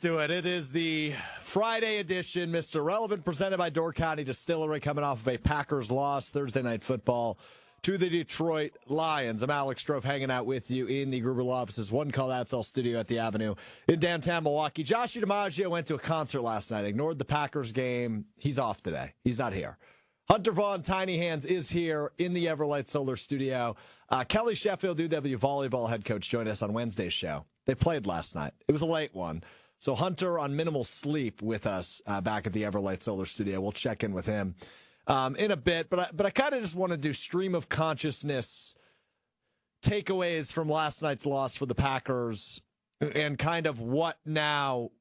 Let's do it. It is the Friday edition, Mr. Relevant, presented by Door County Distillery, coming off of a Packers loss Thursday Night Football to the Detroit Lions. I'm Alex Strouf, hanging out with you in the Gruber Law Office's One Call Outsell studio at the Avenue in downtown Milwaukee. Josh DiMaggio went to a concert last night, ignored the Packers game. He's off today. He's not here. Hunter Vaughn, Tiny Hands, is here in the Everlight Solar studio. Kelly Sheffield, UW volleyball head coach, joined us on Wednesday's show. They played last night. It was a late one. So Hunter on minimal sleep with us back at the Everlight Solar studio. We'll check in with him in a bit. But I kind of just want to do stream of consciousness takeaways from last night's loss for the Packers and kind of what now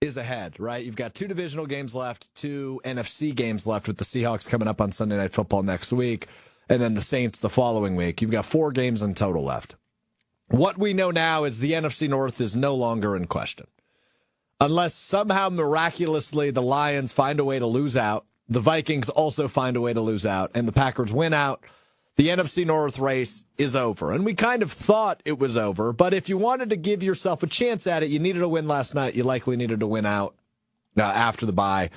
is ahead, right? You've got 2 divisional games left, 2 NFC games left with the Seahawks coming up on Sunday Night Football next week, and then the Saints the following week. You've got 4 games in total left. What we know now is the NFC North is no longer in question. Unless somehow miraculously the Lions find a way to lose out, the Vikings also find a way to lose out, and the Packers win out, the NFC North race is over. And we kind of thought it was over, but if you wanted to give yourself a chance at it, you needed a win last night. You likely needed to win out after the bye.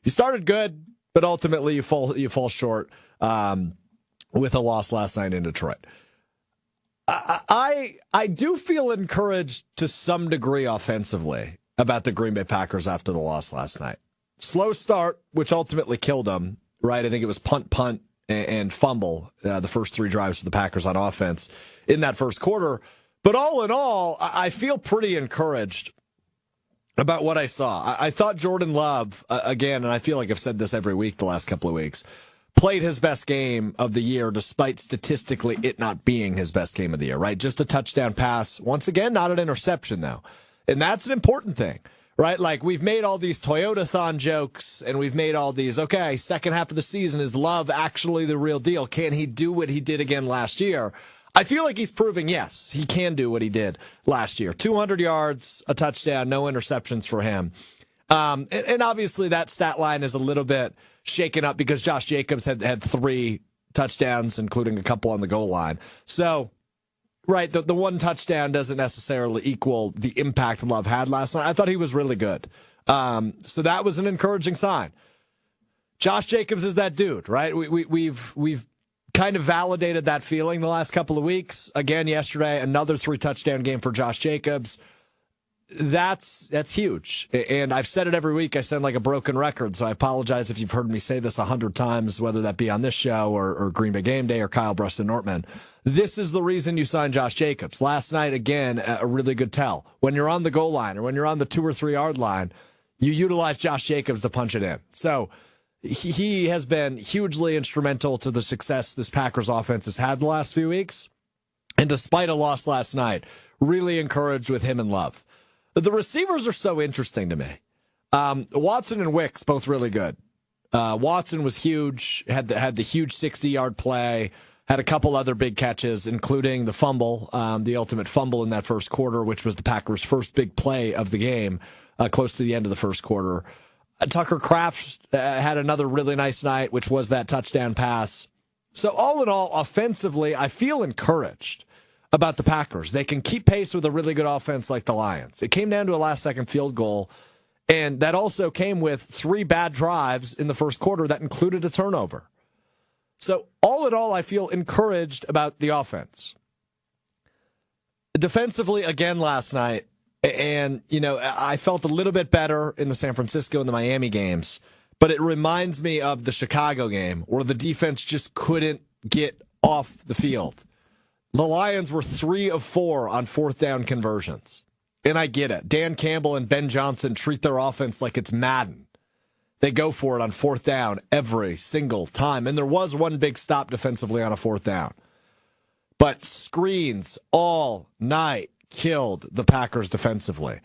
You started good, but ultimately you fall short with a loss last night in Detroit. I do feel encouraged to some degree offensively about the Green Bay Packers after the loss last night. Slow start, which ultimately killed them, right? I think it was punt, and fumble, the first 3 drives for the Packers on offense in that first quarter. But all in all, I feel pretty encouraged about what I saw. I thought Jordan Love, again, and I feel like I've said this every week the last couple of weeks, played his best game of the year, despite statistically it not being his best game of the year, right? Just a touchdown pass. Once again, not an interception, though. And that's an important thing, right? Like, we've made all these Toyota-thon jokes, and we've made all these, okay, second half of the season, is Love actually the real deal? Can he do what he did again last year? I feel like he's proving, yes, he can do what he did last year. 200 yards, a touchdown, no interceptions for him. And obviously that stat line is a little bit shaken up because Josh Jacobs had 3 touchdowns, including a couple on the goal line. So, right, the 1 touchdown doesn't necessarily equal the impact Love had last night. I thought he was really good. So that was an encouraging sign. Josh Jacobs is that dude, right? We've kind of validated that feeling the last couple of weeks. Again, yesterday, another 3 touchdown game for Josh Jacobs. That's huge. And I've said it every week. I sound like a broken record, so I apologize if you've heard me say this 100 times, whether that be on this show or Green Bay Game Day or Kyle Bruston Nortman. This is the reason you signed Josh Jacobs. Last night, again, a really good tell. When you're on the goal line or when you're on the 2 or 3 yard line, you utilize Josh Jacobs to punch it in. So he has been hugely instrumental to the success this Packers offense has had the last few weeks. And despite a loss last night, really encouraged with him and Love. The receivers are so interesting to me. Watson and Wicks, both really good. Watson was huge, had the huge 60-yard play, had a couple other big catches, including the fumble, the ultimate fumble in that first quarter, which was the Packers' first big play of the game, close to the end of the first quarter. Tucker Kraft had another really nice night, which was that touchdown pass. So all in all, offensively, I feel encouraged about the Packers. They can keep pace with a really good offense like the Lions. It came down to a last-second field goal, and that also came with 3 bad drives in the first quarter that included a turnover. So all in all, I feel encouraged about the offense. Defensively, again last night, and I felt a little bit better in the San Francisco and the Miami games, but it reminds me of the Chicago game where the defense just couldn't get off the field. The Lions were 3 of 4 on 4th down conversions. And I get it. Dan Campbell and Ben Johnson treat their offense like it's Madden. They go for it on 4th down every single time. And there was one big stop defensively on a 4th down. But screens all night killed the Packers defensively.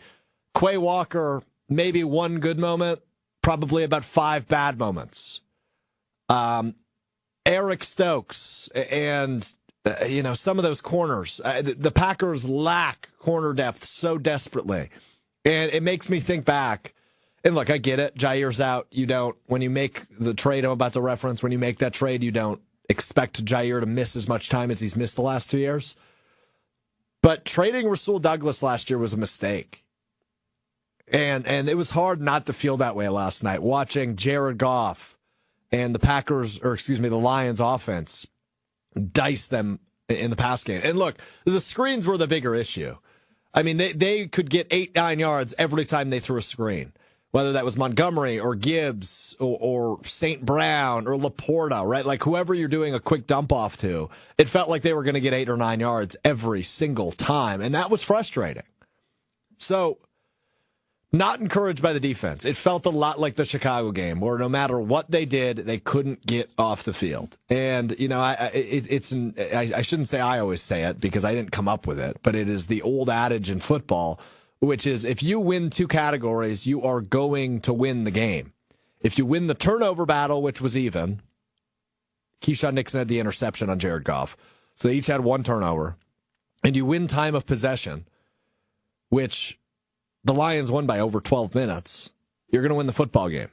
Quay Walker, maybe 1 good moment, probably about 5 bad moments. Eric Stokes and some of those corners. The Packers lack corner depth so desperately. And it makes me think back. And look, I get it. Jair's out. When you make the trade I'm about to reference, when you make that trade, you don't expect Jair to miss as much time as he's missed the last 2 years. But trading Rasul Douglas last year was a mistake. And it was hard not to feel that way last night, watching Jared Goff and the Lions offense dice them in the pass game. And look, the screens were the bigger issue. I mean, they could get 8-9 yards every time they threw a screen, whether that was Montgomery or Gibbs or St. Brown or Laporta, right? Like whoever you're doing a quick dump off to, it felt like they were going to get 8 or 9 yards every single time. And that was frustrating. So, not encouraged by the defense. It felt a lot like the Chicago game, where no matter what they did, they couldn't get off the field. And I shouldn't say I always say it because I didn't come up with it, but it is the old adage in football, which is if you win 2 categories, you are going to win the game. If you win the turnover battle, which was even, Keyshawn Nixon had the interception on Jared Goff, so they each had 1 turnover, and you win time of possession, which the Lions won by over 12 minutes, you're going to win the football game.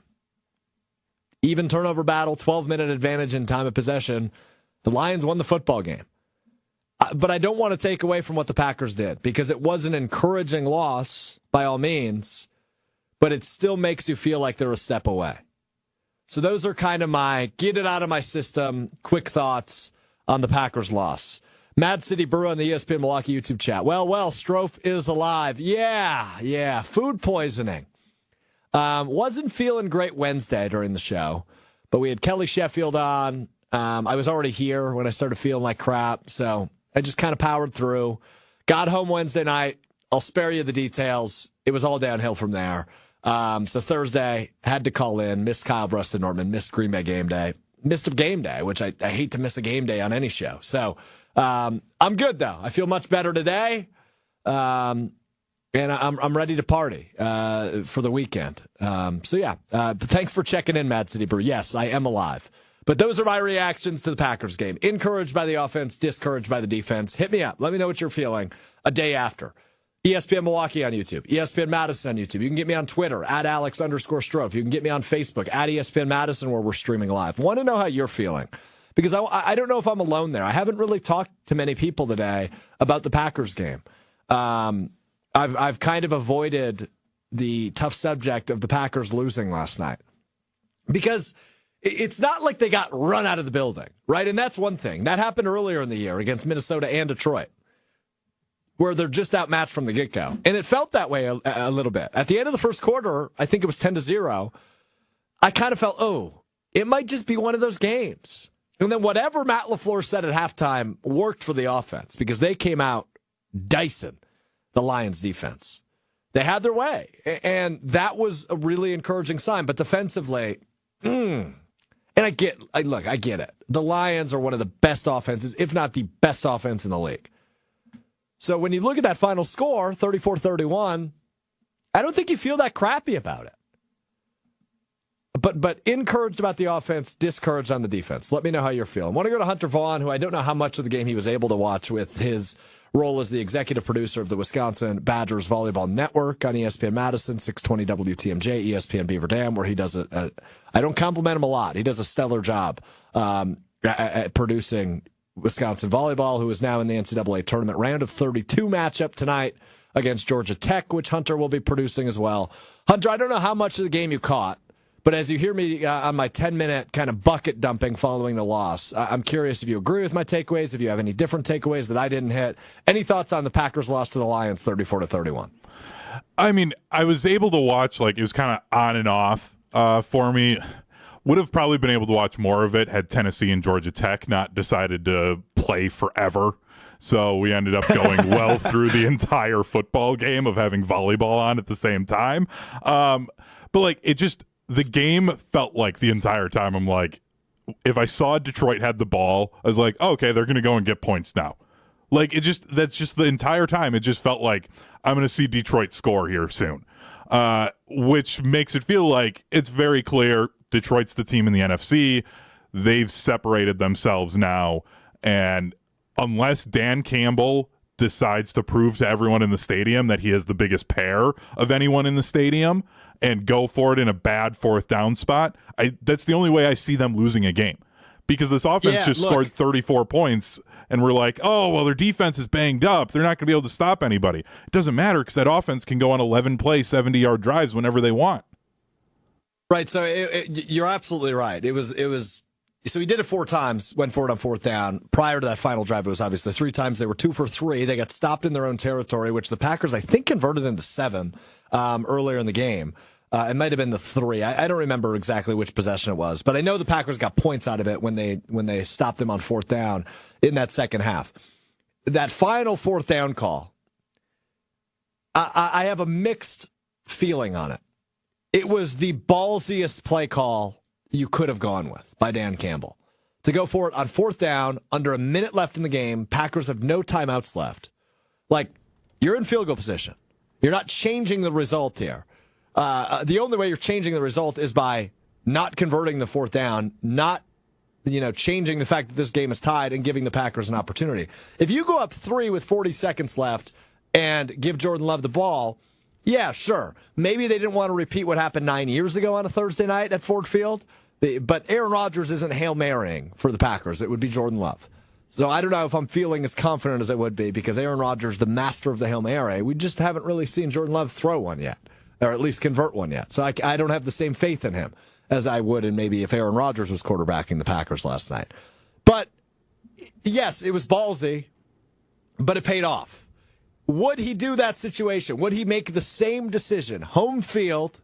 Even turnover battle, 12-minute advantage in time of possession, the Lions won the football game. But I don't want to take away from what the Packers did, because it was an encouraging loss by all means, but it still makes you feel like they're a step away. So those are kind of my get it out of my system, quick thoughts on the Packers loss. Mad City Brew on the ESPN Milwaukee YouTube chat. Well, Strouf is alive. Yeah. Food poisoning. Wasn't feeling great Wednesday during the show, but we had Kelly Sheffield on. I was already here when I started feeling like crap, so I just kind of powered through. Got home Wednesday night. I'll spare you the details. It was all downhill from there. So Thursday, had to call in. Missed Kyle Bruston Nortman. Missed Green Bay game day. Missed a game day, which I hate to miss a game day on any show. So I'm good, though. I feel much better today. And I'm ready to party for the weekend. But thanks for checking in, Mad City Brew. Yes, I am alive. But those are my reactions to the Packers game. Encouraged by the offense, discouraged by the defense. Hit me up. Let me know what you're feeling a day after. ESPN Milwaukee on YouTube. ESPN Madison on YouTube. You can get me on Twitter, @Alex_Strouf. You can get me on Facebook, @ESPN Madison, where we're streaming live. Want to know how you're feeling. Because I don't know if I'm alone there. I haven't really talked to many people today about the Packers game. I've kind of avoided the tough subject of the Packers losing last night. Because it's not like they got run out of the building, right? And that's one thing. That happened earlier in the year against Minnesota and Detroit, where they're just outmatched from the get-go. And it felt that way a little bit. At the end of the first quarter, I think it was 10-0, I kind of felt, it might just be one of those games. And then whatever Matt LaFleur said at halftime worked for the offense, because they came out dicing the Lions defense. They had their way, and that was a really encouraging sign. But defensively, and I get it. The Lions are one of the best offenses, if not the best offense in the league. So when you look at that final score, 34-31, I don't think you feel that crappy about it. But encouraged about the offense, discouraged on the defense. Let me know how you're feeling. I want to go to Hunter Vaughn, who I don't know how much of the game he was able to watch with his role as the executive producer of the Wisconsin Badgers Volleyball Network on ESPN Madison, 620 WTMJ, ESPN Beaver Dam, where he does I don't compliment him a lot. He does a stellar job at producing Wisconsin volleyball, who is now in the NCAA tournament round of 32 matchup tonight against Georgia Tech, which Hunter will be producing as well. Hunter, I don't know how much of the game you caught, but as you hear me on my 10-minute kind of bucket dumping following the loss, I'm curious if you agree with my takeaways, if you have any different takeaways that I didn't hit. Any thoughts on the Packers loss to the Lions 34-31? I mean, I was able to watch, it was kind of on and off for me. Would have probably been able to watch more of it had Tennessee and Georgia Tech not decided to play forever. So we ended up going well through the entire football game of having volleyball on at the same time. The game felt like the entire time, I'm like, if I saw Detroit had the ball, I was like, okay, they're going to go and get points now. That's just the entire time. It just felt like I'm going to see Detroit score here soon, which makes it feel like it's very clear Detroit's the team in the NFC. They've separated themselves now. And unless Dan Campbell decides to prove to everyone in the stadium that he has the biggest pair of anyone in the stadium and go for it in a bad fourth down spot, that's the only way I see them losing a game. because this offense scored 34 points, and we're like, oh, well, their defense is banged up. They're not going to be able to stop anybody. It doesn't matter because that offense can go on 11-play, 70-yard drives whenever they want. Right, so you're absolutely right. It was. So he did it 4 times, went for it on 4th down. Prior to that final drive, it was obviously 3 times. They were 2 for 3. They got stopped in their own territory, which the Packers, I think, converted into 7 earlier in the game. It might have been the 3. I don't remember exactly which possession it was, but I know the Packers got points out of it when they stopped them on 4th down in that second half. That final 4th down call, I have a mixed feeling on it. It was the ballsiest play call you could have gone with by Dan Campbell. To go for it on 4th down, under a minute left in the game, Packers have no timeouts left. Like, you're in field goal position. You're not changing the result here. The only way you're changing the result is by not converting the 4th down, not changing the fact that this game is tied and giving the Packers an opportunity. If you go up 3 with 40 seconds left and give Jordan Love the ball, yeah, sure. Maybe they didn't want to repeat what happened 9 years ago on a Thursday night at Ford Field. But Aaron Rodgers isn't Hail Marying for the Packers. It would be Jordan Love. So I don't know if I'm feeling as confident as I would be because Aaron Rodgers, the master of the Hail Mary, we just haven't really seen Jordan Love throw one yet, or at least convert one yet. So I don't have the same faith in him as I would in maybe if Aaron Rodgers was quarterbacking the Packers last night. But yes, it was ballsy, but it paid off. Would he do that situation? Would he make the same decision? Home field,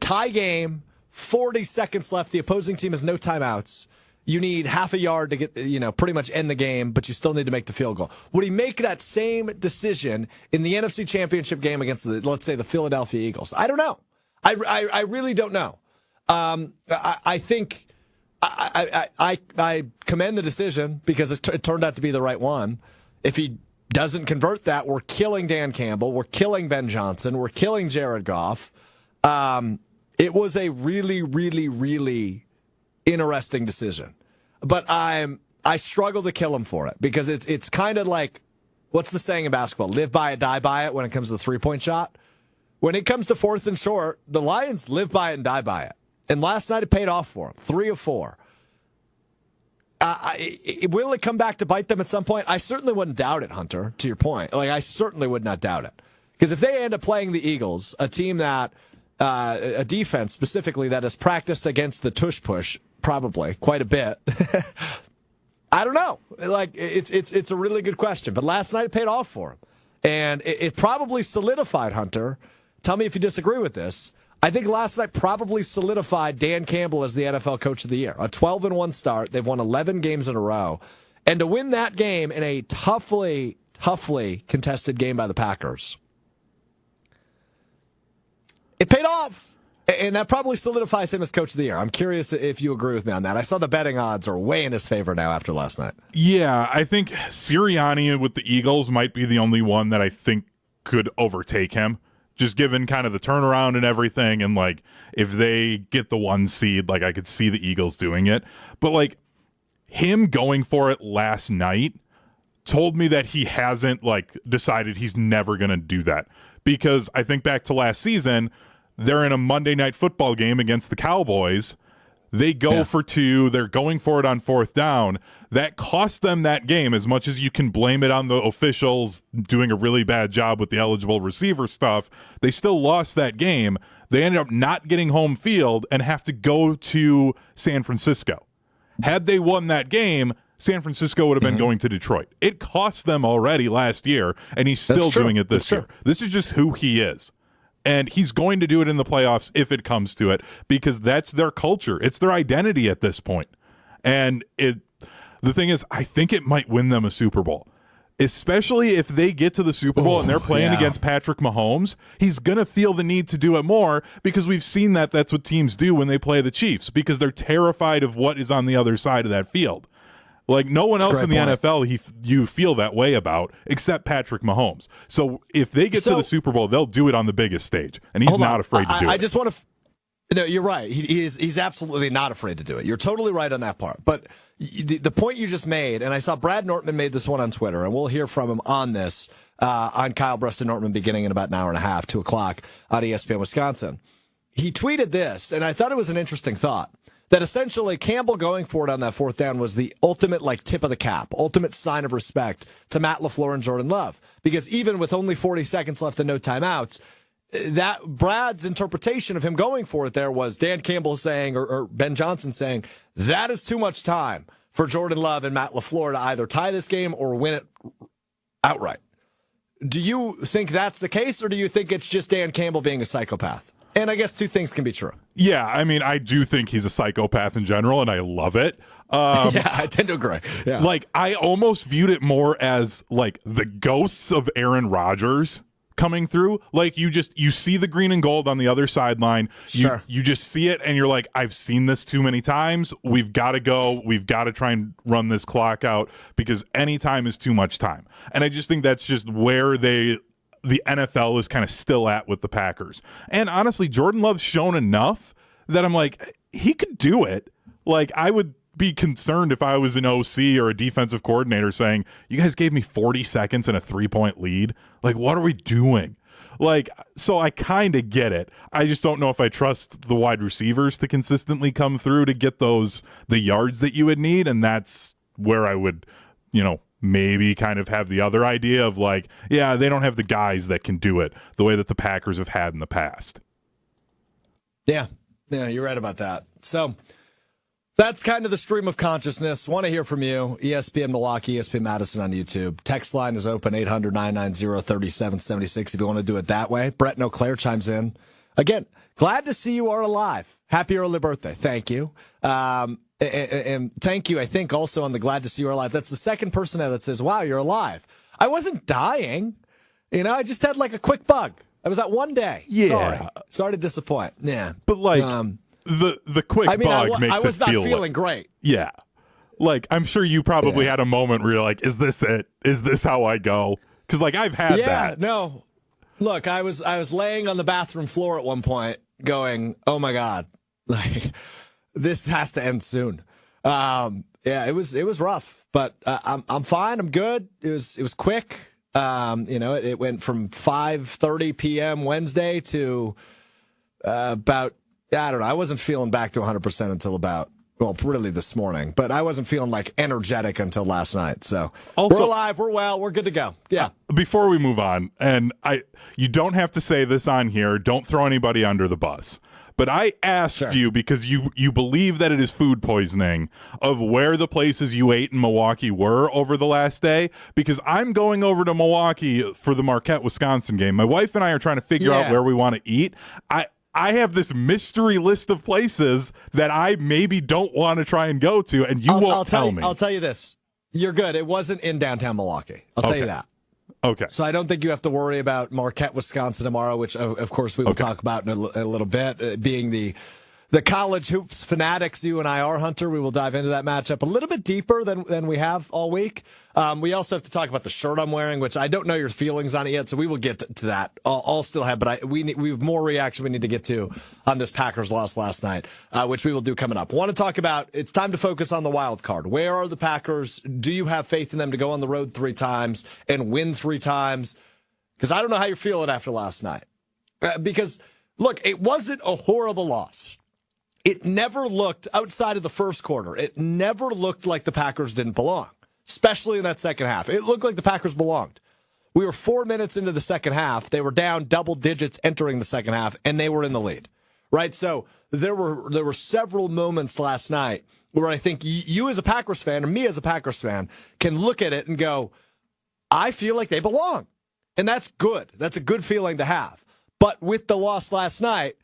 tie game, 40 seconds left. The opposing team has no timeouts. You need half a yard to get, pretty much end the game, but you still need to make the field goal. Would he make that same decision in the NFC Championship game against let's say, the Philadelphia Eagles? I don't know. I really don't know. I think I commend the decision because it turned out to be the right one. If he doesn't convert that, we're killing Dan Campbell. We're killing Ben Johnson. We're killing Jared Goff. It was a really, really, really interesting decision. But I struggle to kill him for it because it's kind of like, what's the saying in basketball? Live by it, die by it when it comes to the three-point shot. When it comes to 4th and short, the Lions live by it and die by it. And last night it paid off for them, 3 of 4. Will it come back to bite them at some point? I certainly wouldn't doubt it, Hunter, to your point. Like, I certainly would not doubt it. Because if they end up playing the Eagles, a team that, a defense specifically that has practiced against the tush push, probably quite a bit. I don't know. Like, it's a really good question. But last night it paid off for him. And it probably solidified, Hunter. Tell me if you disagree with this. I think last night probably solidified Dan Campbell as the NFL Coach of the Year. A 12-1 start. They've won 11 games in a row. And to win that game in a toughly contested game by the Packers, it paid off. And that probably solidifies him as Coach of the Year. I'm curious if you agree with me on that. I saw the betting odds are way in his favor now after last night. Yeah, I think Sirianni with the Eagles might be the only one that I think could overtake him. Just given kind of the turnaround and everything, and like if they get the 1 seed, like I could see the Eagles doing it. But like him going for it last night told me that he hasn't like decided he's never going to do that. Because I think back to last season, they're in a Monday Night Football game against the Cowboys. They go for 2. They're going for it on 4th down. That cost them that game, as much as you can blame it on the officials doing a really bad job with the eligible receiver stuff. They still lost that game. They ended up not getting home field and have to go to San Francisco. Had they won that game, San Francisco would have been going to Detroit. It cost them already last year, and he's still doing it this year. This is just who he is. And he's going to do it in the playoffs if it comes to it, because that's their culture. It's their identity at this point. And the thing is, I think it might win them a Super Bowl, especially if they get to the Super Bowl and they're playing against Patrick Mahomes. He's going to feel the need to do it more because we've seen that that's what teams do when they play the Chiefs, because they're terrified of what is on the other side of that field. Like, no one else in the NFL you feel that way about except Patrick Mahomes. So if they get to the Super Bowl, they'll do it on the biggest stage, and he's not afraid to do it. I just want to no, you're right. He's absolutely not afraid to do it. You're totally right on that part. But the point you just made, and I saw Brad Nortman made this one on Twitter, and we'll hear from him on this on Kyle Preston Nortman beginning in about an hour and a half, 2 o'clock on ESPN Wisconsin. He tweeted this, and I thought it was an interesting thought. that essentially Campbell going for it on that fourth down was the ultimate tip of the cap, ultimate sign of respect to Matt LaFleur and Jordan Love. Because even with only 40 seconds left and no timeouts, that Brad's interpretation of him going for it there was Dan Campbell saying, or Ben Johnson saying, that is too much time for Jordan Love and Matt LaFleur to either tie this game or win it outright. Do you think that's the case, or do you think it's just Dan Campbell being a psychopath? And I guess two things can be true. Yeah, I mean, I do think he's a psychopath in general, and I love it. Yeah, I tend to agree. Yeah. I almost viewed it more as the ghosts of Aaron Rodgers coming through. You see the green and gold on the other sideline. Sure. You just see it, and you're like, I've seen this too many times. We've got to go. We've got to try and run this clock out because any time is too much time. And I just think that's just where the NFL is kind of still at with the Packers. And honestly, Jordan Love's shown enough that I'm like, he could do it. I would be concerned if I was an OC or a defensive coordinator saying, you guys gave me 40 seconds and a 3-point lead. What are we doing? So I kind of get it. I just don't know if I trust the wide receivers to consistently come through to get the yards that you would need. And that's where I would, maybe kind of have the other idea of yeah, they don't have the guys that can do it the way that the Packers have had in the past. Yeah, you're right about that. So that's kind of the stream of consciousness. Want to hear from you. ESPN Milwaukee, ESPN Madison on YouTube. Text line is open, 800-990-3776 if you want to do it that way. Brett and Eau Claire chimes in. Again, glad to see you are alive. Happy early birthday. Thank you. And thank you, I think, also on the glad to see you are alive. That's the second person now that says, wow, you're alive. I wasn't dying. I just had a quick bug. I was at one day. Yeah. Sorry to disappoint. Yeah. But the quick bug makes it feel. I was not feeling great. Yeah. I'm sure you probably had a moment where you're like, is this it? Is this how I go? Because I've had that. Yeah, no. Look, I was laying on the bathroom floor at one point going, oh my God, this has to end soon. Yeah, it was rough, but I'm fine. I'm good. It was quick. It went from 5:30 p.m. Wednesday to about, I don't know. I wasn't feeling back to 100% until really this morning, but I wasn't feeling energetic until last night. So also, we're alive, we're well, we're good to go. Yeah. Before we move on, and you don't have to say this on here. Don't throw anybody under the bus. But I asked you because you believe that it is food poisoning of where the places you ate in Milwaukee were over the last day, because I'm going over to Milwaukee for the Marquette, Wisconsin game. My wife and I are trying to figure out where we want to eat. I have this mystery list of places that I maybe don't want to try and go to, and won't tell me. I'll tell you this. You're good. It wasn't in downtown Milwaukee. I'll tell you that. Okay. So I don't think you have to worry about Marquette, Wisconsin tomorrow, which, of course, we will talk about in a little bit. Being the college hoops fanatics you and I are, Hunter, we will dive into that matchup a little bit deeper than we have all week. We also have to talk about the shirt I'm wearing, which I don't know your feelings on it yet, so we will get to that. I'll still have, but we have more reaction we need to get to on this Packers loss last night, which we will do coming up. I want to talk about, it's time to focus on the wild card. Where are the Packers? Do you have faith in them to go on the road 3 times and win 3 times? Because I don't know how you're feeling after last night. Because, look, it wasn't a horrible loss. It never looked, outside of the first quarter, it never looked like the Packers didn't belong, especially in that second half. It looked like the Packers belonged. We were 4 minutes into the second half. They were down double digits entering the second half, and they were in the lead, right? So there were several moments last night where I think you as a Packers fan, or me as a Packers fan, can look at it and go, I feel like they belong. And that's good. That's a good feeling to have. But with the loss last night,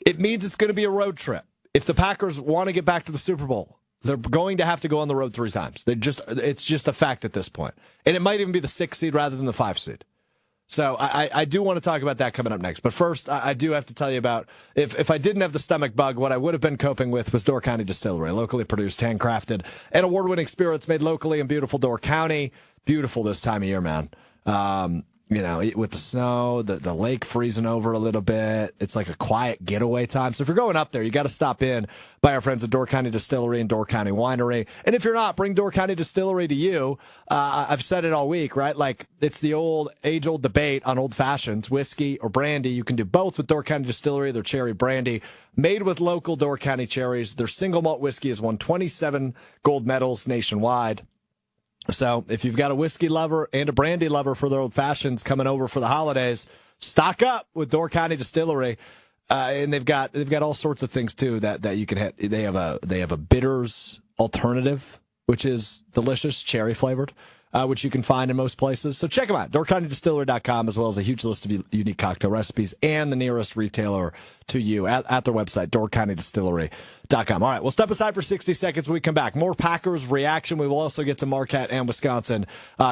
it means it's going to be a road trip. If the Packers want to get back to the Super Bowl, they're going to have to go on the road 3 times. It's just a fact at this point. And it might even be the 6 seed rather than the 5 seed. So I do want to talk about that coming up next. But first, I do have to tell you about, if I didn't have the stomach bug, what I would have been coping with was Door County Distillery, locally produced, handcrafted, and award-winning spirits made locally in beautiful Door County. Beautiful this time of year, man. with the snow, the lake freezing over a little bit. It's like a quiet getaway time. So if you're going up there, you got to stop in by our friends at Door County Distillery and Door County Winery. And if you're not, bring Door County Distillery to you. I've said it all week, right? Like, it's the age-old debate on old fashions, whiskey or brandy. You can do both with Door County Distillery. Their cherry brandy, made with local Door County cherries. Their single malt whiskey has won 27 gold medals nationwide. So if you've got a whiskey lover and a brandy lover for their old fashions coming over for the holidays, stock up with Door County Distillery. And they've got all sorts of things too that you can hit. They have a bitters alternative, which is delicious, cherry flavored, which you can find in most places. So check them out, doorcountydistillery.com, as well as a huge list of unique cocktail recipes and the nearest retailer to you at their website, doorcountydistillery.com. All right, we'll step aside for 60 seconds when we come back. More Packers reaction. We will also get to Marquette and Wisconsin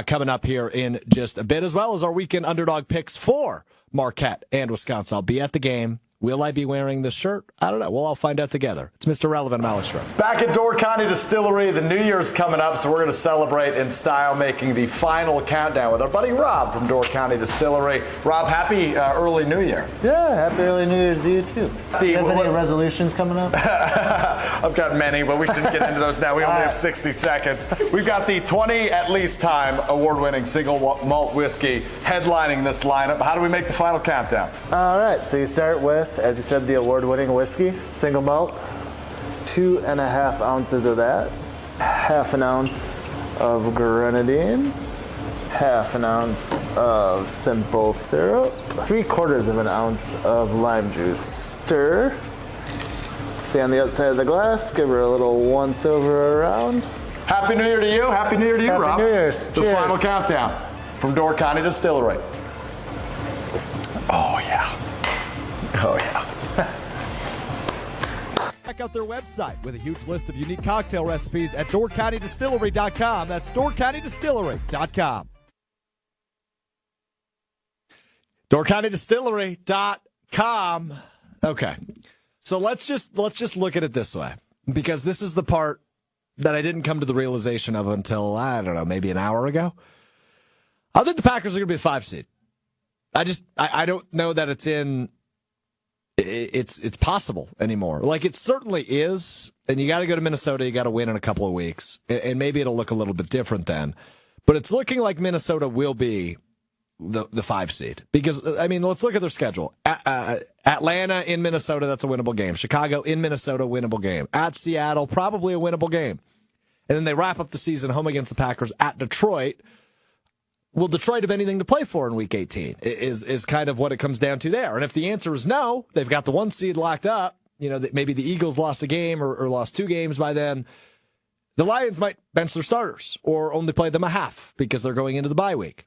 coming up here in just a bit, as well as our weekend underdog picks for Marquette and Wisconsin. I'll be at the game. Will I be wearing this shirt? I don't know. We'll all find out together. It's Mr. Relevant, I'm Alex Strouf. Back at Door County Distillery, the New Year's coming up, so we're going to celebrate in style, making the final countdown with our buddy Rob from Door County Distillery. Rob, happy early New Year. Yeah, happy early New Year's to you, too. Do you have any resolutions coming up? I've got many, but we shouldn't get into those now. We only have 60 seconds. We've got the 20 at least time award-winning single malt whiskey headlining this lineup. How do we make the final countdown? All right, so you start with, as you said, the award-winning whiskey, single malt, 2.5 ounces of that, half an ounce of grenadine, half an ounce of simple syrup, 3/4 of an ounce of lime juice. Stir. Stay on the outside of the glass, give her a little once-over around. Happy New Year to you. Happy New Year to you, Happy Rob. New Year's. The Cheers. final countdown from Door County Distillery. Oh, yeah. Oh, yeah. Check out their website with a huge list of unique cocktail recipes at doorcountydistillery.com. That's doorcountydistillery.com. doorcountydistillery.com. Okay. So let's just look at it this way, because this is the part that I didn't come to the realization of until, I don't know, maybe an hour ago. I think the Packers are going to be the 5 seed. I don't know that it's possible anymore. Like, it certainly is, and you got to go to Minnesota, you got to win in a couple of weeks, and maybe it'll look a little bit different then. But it's looking like Minnesota will be the 5 seed, because, I mean, let's look at their schedule. Atlanta in Minnesota, that's a winnable game. Chicago in Minnesota, winnable game. At Seattle, probably a winnable game. And then they wrap up the season home against the Packers at Detroit. Will Detroit have anything to play for in Week 18 is kind of what it comes down to there. And if the answer is no, they've got the 1 seed locked up. Maybe the Eagles lost a game or lost 2 games by then. The Lions might bench their starters or only play them a half because they're going into the bye week.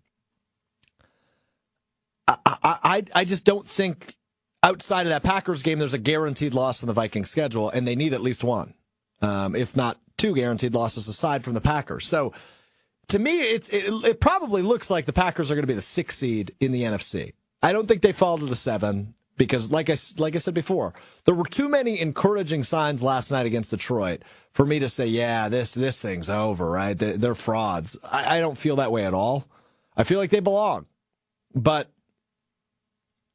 I just don't think outside of that Packers game there's a guaranteed loss in the Vikings schedule, and they need at least one, if not 2 guaranteed losses aside from the Packers. So to me, it probably looks like the Packers are going to be the 6 seed in the NFC. I don't think they fall to the 7 because, like I said before, there were too many encouraging signs last night against Detroit for me to say, yeah, this thing's over, right? They're frauds. I don't feel that way at all. I feel like they belong. But,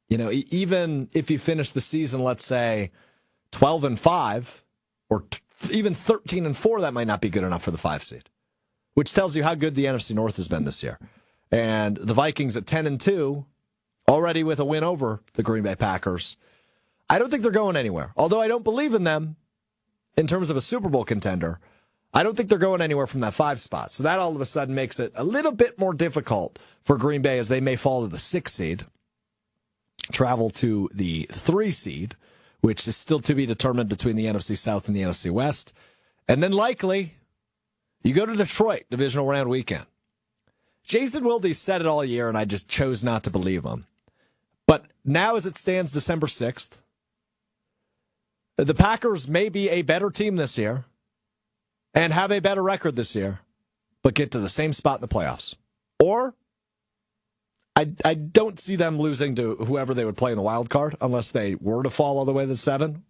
even if you finish the season, let's say 12-5 or even 13-4, that might not be good enough for the 5 seed. Which tells you how good the NFC North has been this year. And the Vikings at 10-2, already with a win over the Green Bay Packers. I don't think they're going anywhere. Although I don't believe in them in terms of a Super Bowl contender, I don't think they're going anywhere from that 5 spot. So that all of a sudden makes it a little bit more difficult for Green Bay, as they may fall to the 6 seed, travel to the 3 seed, which is still to be determined between the NFC South and the NFC West. And then likely you go to Detroit, divisional round weekend. Jason Wilde said it all year, and I just chose not to believe him. But now, as it stands, December 6th, the Packers may be a better team this year and have a better record this year, but get to the same spot in the playoffs. Or I don't see them losing to whoever they would play in the wild card unless they were to fall all the way to 7.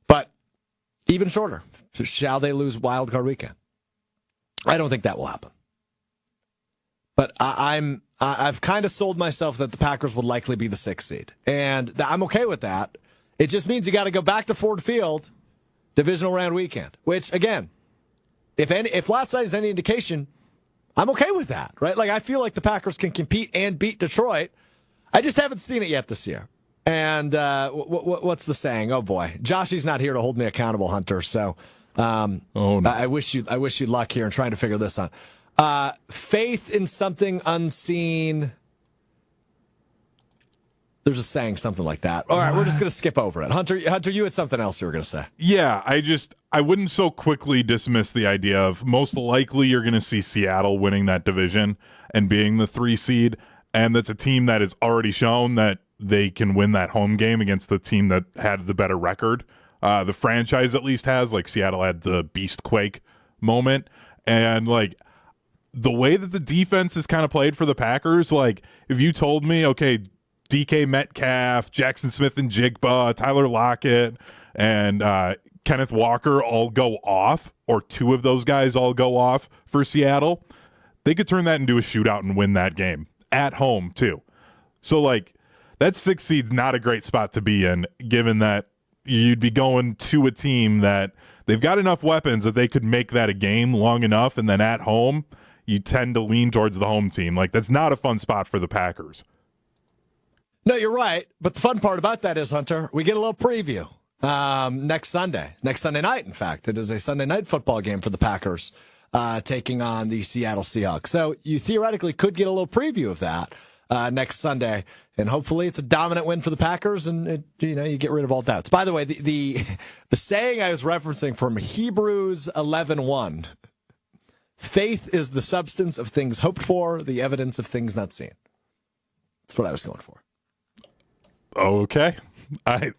But even shorter. Shall they lose wild card weekend? I don't think that will happen. But I'm I've kind of sold myself that the Packers would likely be the 6th seed. And I'm okay with that. It just means you got to go back to Ford Field, divisional round weekend, which, again, if last night is any indication, I'm okay with that, right? Like, I feel like the Packers can compete and beat Detroit. I just haven't seen it yet this year. And what's the saying? Oh, boy. Joshy's not here to hold me accountable, Hunter. So no. I wish you luck here in trying to figure this out. Faith in something unseen. There's a saying, something like that. All right, we're just going to skip over it. Hunter, you had something else you were going to say. Yeah, I wouldn't so quickly dismiss the idea of most likely you're going to see Seattle winning that division and being the 3 seed. And that's a team that has already shown that they can win that home game against the team that had the better record. The franchise at least has, like Seattle had the Beast Quake moment. And like the way that the defense is kind of played for the Packers, like if you told me, okay, DK Metcalf, Jackson Smith and Jigba, Tyler Lockett, and Kenneth Walker all go off, or 2 of those guys all go off for Seattle, they could turn that into a shootout and win that game at home too. So like that 6th seed's not a great spot to be in, given that you'd be going to a team that they've got enough weapons that they could make that a game long enough, and then at home you tend to lean towards the home team. Like that's not a fun spot for the Packers. No, you're right. But the fun part about that is, Hunter, we get a little preview next Sunday night. In fact, it is a Sunday night football game for the Packers taking on the Seattle Seahawks. So you theoretically could get a little preview of that next Sunday, and hopefully it's a dominant win for the Packers, and you get rid of all doubts. By the way, the saying I was referencing from Hebrews 11:1, faith is the substance of things hoped for, the evidence of things not seen. That's what I was going for. Okay. I'm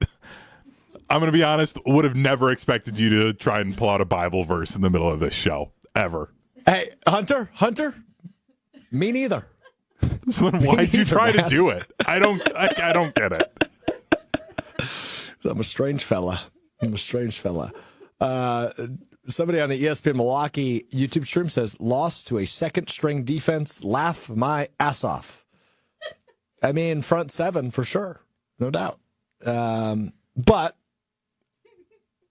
going to be honest, would have never expected you to try and pull out a Bible verse in the middle of this show, ever. Hey, Hunter, me neither. So then why'd you try to do it? I don't get it. I'm a strange fella. Somebody on the ESPN Milwaukee YouTube stream says, lost to a second-string defense, laugh my ass off. I mean, front 7 for sure. No doubt. But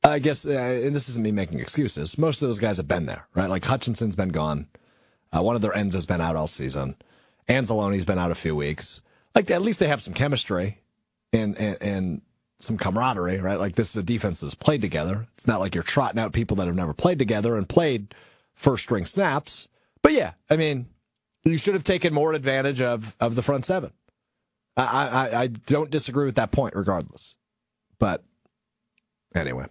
I guess, and this isn't me making excuses, most of those guys have been there, right? Like Hutchinson's been gone. One of their ends has been out all season. Anzalone's been out a few weeks. Like, at least they have some chemistry and some camaraderie, right? Like, this is a defense that's played together. It's not like you're trotting out people that have never played together and played first-string snaps. But, yeah, I mean, you should have taken more advantage of the front 7. I don't disagree with that point regardless. But anyway.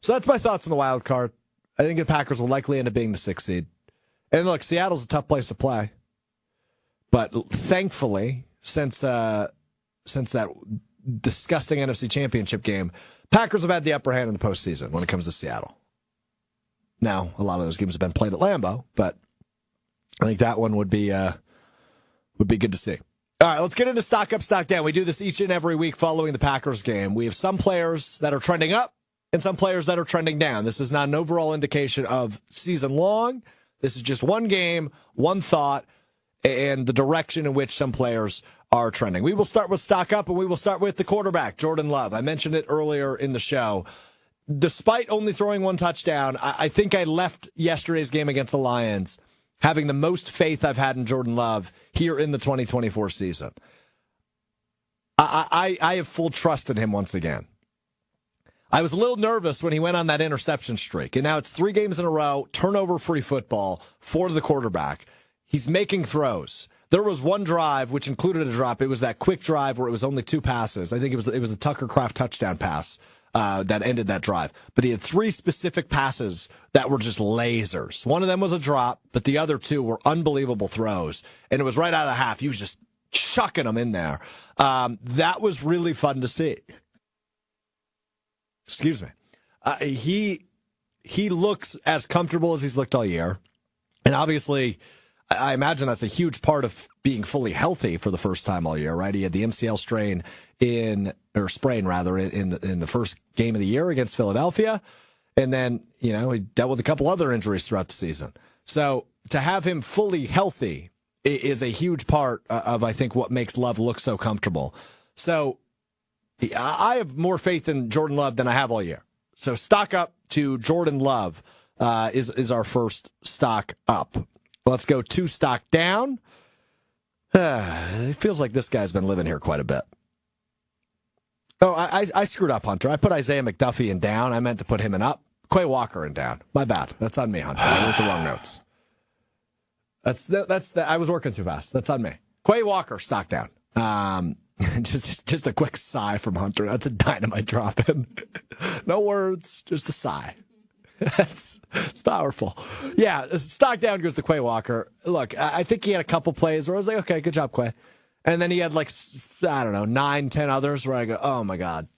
So that's my thoughts on the wild card. I think the Packers will likely end up being the 6th seed. And look, Seattle's a tough place to play. But thankfully, since that disgusting NFC Championship game, Packers have had the upper hand in the postseason when it comes to Seattle. Now, a lot of those games have been played at Lambeau, but I think that one would be good to see. All right, let's get into stock up, stock down. We do this each and every week following the Packers game. We have some players that are trending up and some players that are trending down. This is not an overall indication of season long. This is just one game, one thought, and the direction in which some players are trending. We will start with stock up, and we will start with the quarterback, Jordan Love. I mentioned it earlier in the show. Despite only throwing one touchdown, I think I left yesterday's game against the Lions having the most faith I've had in Jordan Love here in the 2024 season. I have full trust in him once again. I was a little nervous when he went on that interception streak, and now it's 3 games in a row, turnover-free football for the quarterback. He's making throws. There was one drive which included a drop. It was that quick drive where it was only 2 passes. I think it was the Tucker Kraft touchdown pass that ended that drive. But he had 3 specific passes that were just lasers. One of them was a drop, but the other 2 were unbelievable throws. And it was right out of the half. He was just chucking them in there. That was really fun to see. Excuse me. He looks as comfortable as he's looked all year. And obviously, I imagine that's a huge part of being fully healthy for the first time all year, right? He had the MCL sprain in the first game of the year against Philadelphia. And then, he dealt with a couple other injuries throughout the season. So to have him fully healthy is a huge part of, I think, what makes Love look so comfortable. So I have more faith in Jordan Love than I have all year. So stock up to Jordan Love is our first stock up. Let's go 2 stock down. It feels like this guy's been living here quite a bit. Oh, I screwed up, Hunter. I put Isaiah McDuffie in down. I meant to put him in up. Quay Walker in down. My bad. That's on me, Hunter. I wrote the wrong notes. I was working too fast. That's on me. Quay Walker, stock down. Just a quick sigh from Hunter. That's a dynamite drop in. No words, just a sigh. It's powerful. Yeah, stock down goes to Quay Walker. Look, I think he had a couple plays where I was like, okay, good job, Quay. And then he had 9, 10 others where I go, oh my God,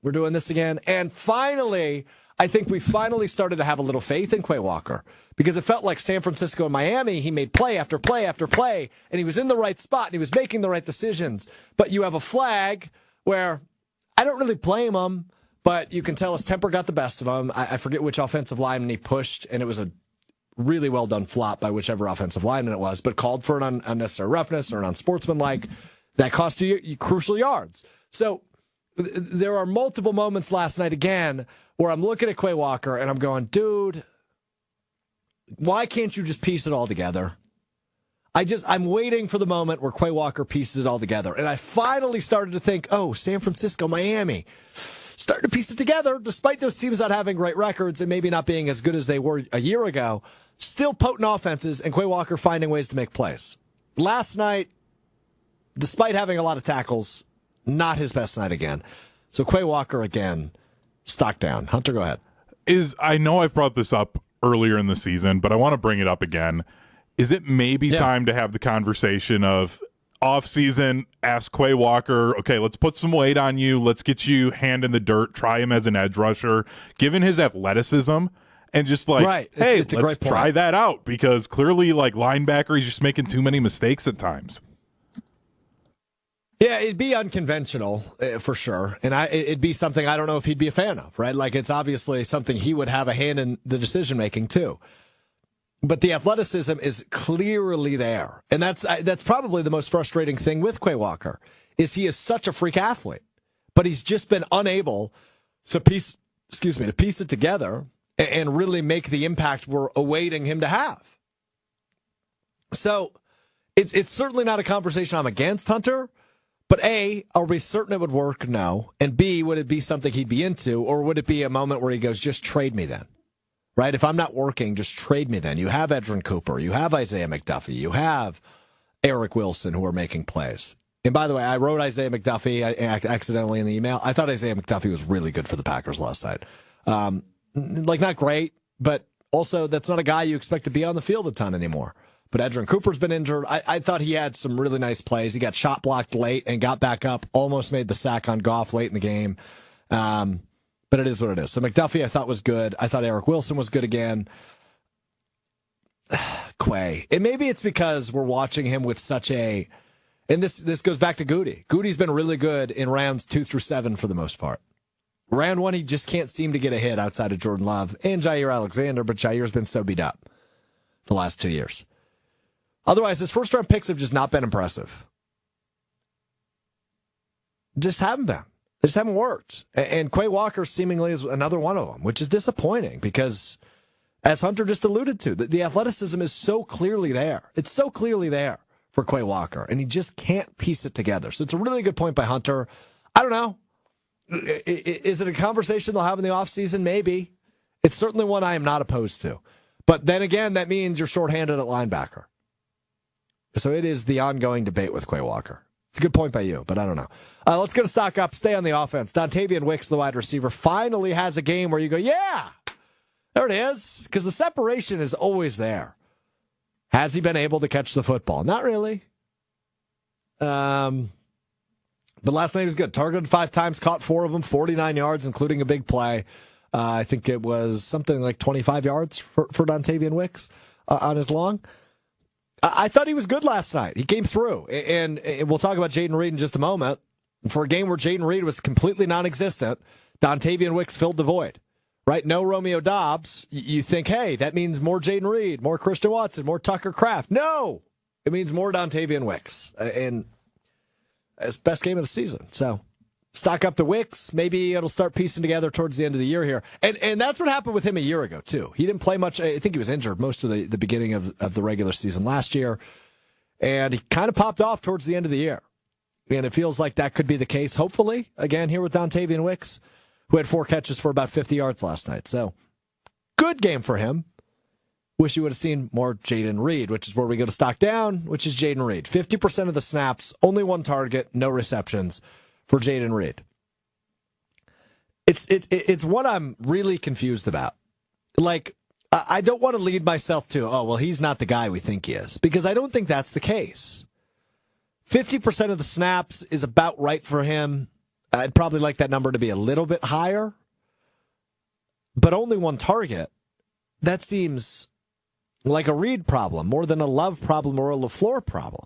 we're doing this again. And finally, I think we finally started to have a little faith in Quay Walker because it felt like San Francisco and Miami, he made play after play after play, and he was in the right spot and he was making the right decisions. But you have a flag where I don't really blame him, but you can tell his temper got the best of him. I forget which offensive lineman he pushed, and it was a really well done flop by whichever offensive lineman it was, but called for an unnecessary roughness or an unsportsmanlike. That cost you crucial yards. So there are multiple moments last night again where I'm looking at Quay Walker and I'm going, dude, why can't you just piece it all together? I'm waiting for the moment where Quay Walker pieces it all together. And I finally started to think, oh, San Francisco, Miami, starting to piece it together, despite those teams not having great records and maybe not being as good as they were a year ago. Still potent offenses and Quay Walker finding ways to make plays. Last night, despite having a lot of tackles, not his best night again. So Quay Walker again, stock down. Hunter, go ahead. I know I've brought this up earlier in the season, but I want to bring it up again. Is it maybe time to have the conversation of off-season, ask Quay Walker, okay, let's put some weight on you. Let's get you hand in the dirt. Try him as an edge rusher. Given his athleticism, and just right. Hey, it's let's try that out because clearly, linebacker, he's just making too many mistakes at times. Yeah, it'd be unconventional for sure, and it'd be something I don't know if he'd be a fan of, right? It's obviously something he would have a hand in the decision making too. But the athleticism is clearly there, and that's probably the most frustrating thing with Quay Walker is he is such a freak athlete, but he's just been unable to piece it together and really make the impact we're awaiting him to have. So it's certainly not a conversation I'm against, Hunter. But A, are we certain it would work? No. And B, would it be something he'd be into, or would it be a moment where he goes, just trade me then? Right? If I'm not working, just trade me then. You have Edgerrin Cooper. You have Isaiah McDuffie. You have Eric Wilson who are making plays. And by the way, I wrote Isaiah McDuffie accidentally in the email. I thought Isaiah McDuffie was really good for the Packers last night. Not great, but also that's not a guy you expect to be on the field a ton anymore. But Edgerrin Cooper's been injured. I thought he had some really nice plays. He got shot blocked late and got back up, almost made the sack on Goff late in the game. But it is what it is. So McDuffie I thought was good. I thought Eric Wilson was good again. Quay. And maybe it's because we're watching him with such a... And this goes back to Goody. Goody's been really good in rounds 2 through 7 for the most part. Round 1, he just can't seem to get a hit outside of Jordan Love and Jair Alexander, but Jair's been so beat up the last 2 years. Otherwise, his first-round picks have just not been impressive. Just haven't been. They just haven't worked. And Quay Walker seemingly is another one of them, which is disappointing because, as Hunter just alluded to, the athleticism is so clearly there. It's so clearly there for Quay Walker, and he just can't piece it together. So it's a really good point by Hunter. I don't know. Is it a conversation they'll have in the offseason? Maybe. It's certainly one I am not opposed to. But then again, that means you're shorthanded at linebacker. So it is the ongoing debate with Quay Walker. It's a good point by you, but I don't know. Let's go to stock up. Stay on the offense. Dontavian Wicks, the wide receiver, finally has a game where you go, yeah, there it is, because the separation is always there. Has he been able to catch the football? Not really. But last night he was good. Targeted 5 times, caught 4 of them, 49 yards, including a big play. I think it was something like 25 yards for Dontavian Wicks on his long. I thought he was good last night. He came through. And we'll talk about Jayden Reed in just a moment. For a game where Jayden Reed was completely non-existent, Dontavian Wicks filled the void. Right? No Romeo Doubs. You think, hey, that means more Jayden Reed, more Christian Watson, more Tucker Kraft. No! It means more Dontavian Wicks. And it's best game of the season. So stock up the Wicks. Maybe it'll start piecing together towards the end of the year here. And that's what happened with him a year ago, too. He didn't play much. I think he was injured most of the beginning of the regular season last year. And he kind of popped off towards the end of the year. And it feels like that could be the case, hopefully, again, here with Dontavian Wicks, who had 4 catches for about 50 yards last night. So good game for him. Wish you would have seen more Jayden Reed, which is where we go to stock down, which is Jayden Reed. 50% of the snaps, only 1 target, no receptions for Jayden Reed. It's what I'm really confused about. Like, I don't want to lead myself to, oh, well, he's not the guy we think he is, because I don't think that's the case. 50% of the snaps is about right for him. I'd probably like that number to be a little bit higher, but only 1 target. That seems like a Reed problem more than a Love problem or a LaFleur problem.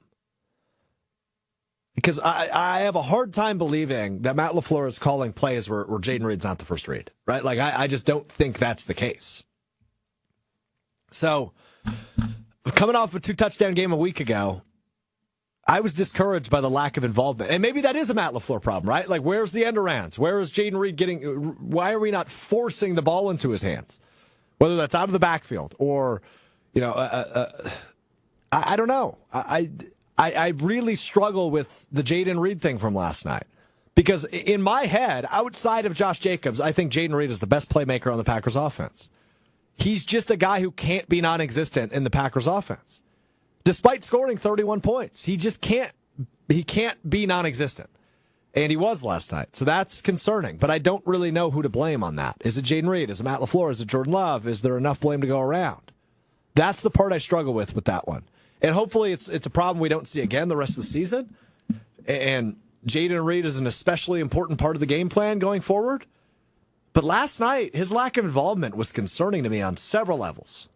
Because I have a hard time believing that Matt LaFleur is calling plays where Jayden Reed's not the first read, right? Like, I just don't think that's the case. So, coming off a 2-touchdown game a week ago, I was discouraged by the lack of involvement. And maybe that is a Matt LaFleur problem, right? Like, where's the end arounds? Where is Jayden Reed getting... Why are we not forcing the ball into his hands? Whether that's out of the backfield or, I don't know. I really struggle with the Jayden Reed thing from last night. Because in my head, outside of Josh Jacobs, I think Jayden Reed is the best playmaker on the Packers offense. He's just a guy who can't be non-existent in the Packers offense. Despite scoring 31 points, he just can't be non-existent. And he was last night. So that's concerning. But I don't really know who to blame on that. Is it Jayden Reed? Is it Matt LaFleur? Is it Jordan Love? Is there enough blame to go around? That's the part I struggle with that one. And hopefully it's a problem we don't see again the rest of the season. And Jayden Reed is an especially important part of the game plan going forward. But last night, his lack of involvement was concerning to me on several levels.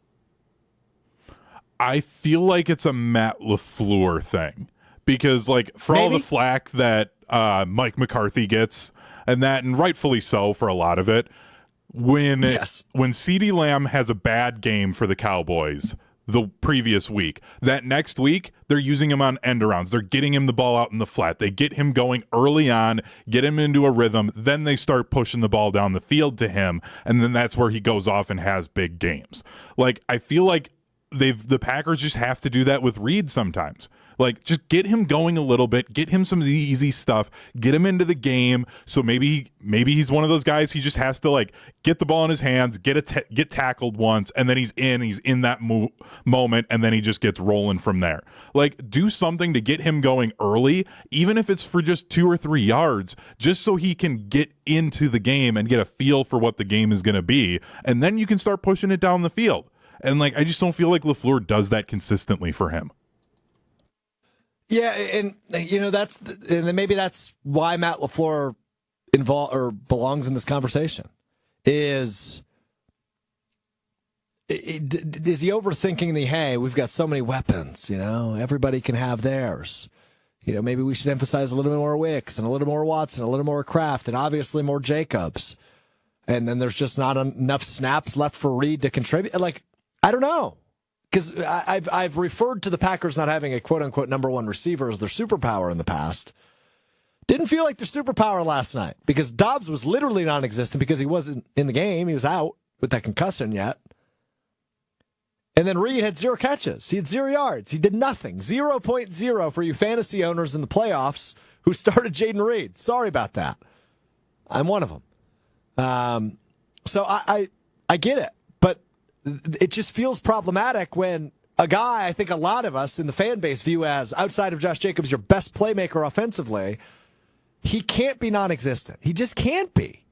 I feel like it's a Matt LaFleur thing. Because, like, for all the flack that Mike McCarthy gets, and rightfully so for a lot of it, when CeeDee Lamb has a bad game for the Cowboys the previous week, that next week, they're using him on end arounds. They're getting him the ball out in the flat. They get him going early on, get him into a rhythm, then they start pushing the ball down the field to him, and then that's where he goes off and has big games. Like, I feel like the Packers just have to do that with Reed sometimes. Like, just get him going a little bit, get him some easy stuff, get him into the game. So maybe he's one of those guys. He just has to, like, get the ball in his hands, get tackled once, and then he's in that moment, and then he just gets rolling from there. Like, do something to get him going early, even if it's for just 2 or 3 yards, just so he can get into the game and get a feel for what the game is going to be, and then you can start pushing it down the field. And, like, I just don't feel like LaFleur does that consistently for him. Yeah, and maybe that's why Matt LaFleur belongs in this conversation. Is he overthinking hey, we've got so many weapons, everybody can have theirs. Maybe we should emphasize a little bit more Wicks and a little more Watson, a little more Kraft, and obviously more Jacobs. And then there's just not enough snaps left for Reed to contribute. Like, I don't know. Because I've referred to the Packers not having a quote-unquote number one receiver as their superpower in the past. Didn't feel like their superpower last night because Dobbs was literally non-existent because he wasn't in the game. He was out with that concussion yet. And then Reed had 0 catches. He had 0 yards. He did nothing. 0.0 for you fantasy owners in the playoffs who started Jayden Reed. Sorry about that. I'm one of them. So I get it. It just feels problematic when a guy I think a lot of us in the fan base view as, outside of Josh Jacobs, your best playmaker offensively, he can't be non-existent. He just can't be.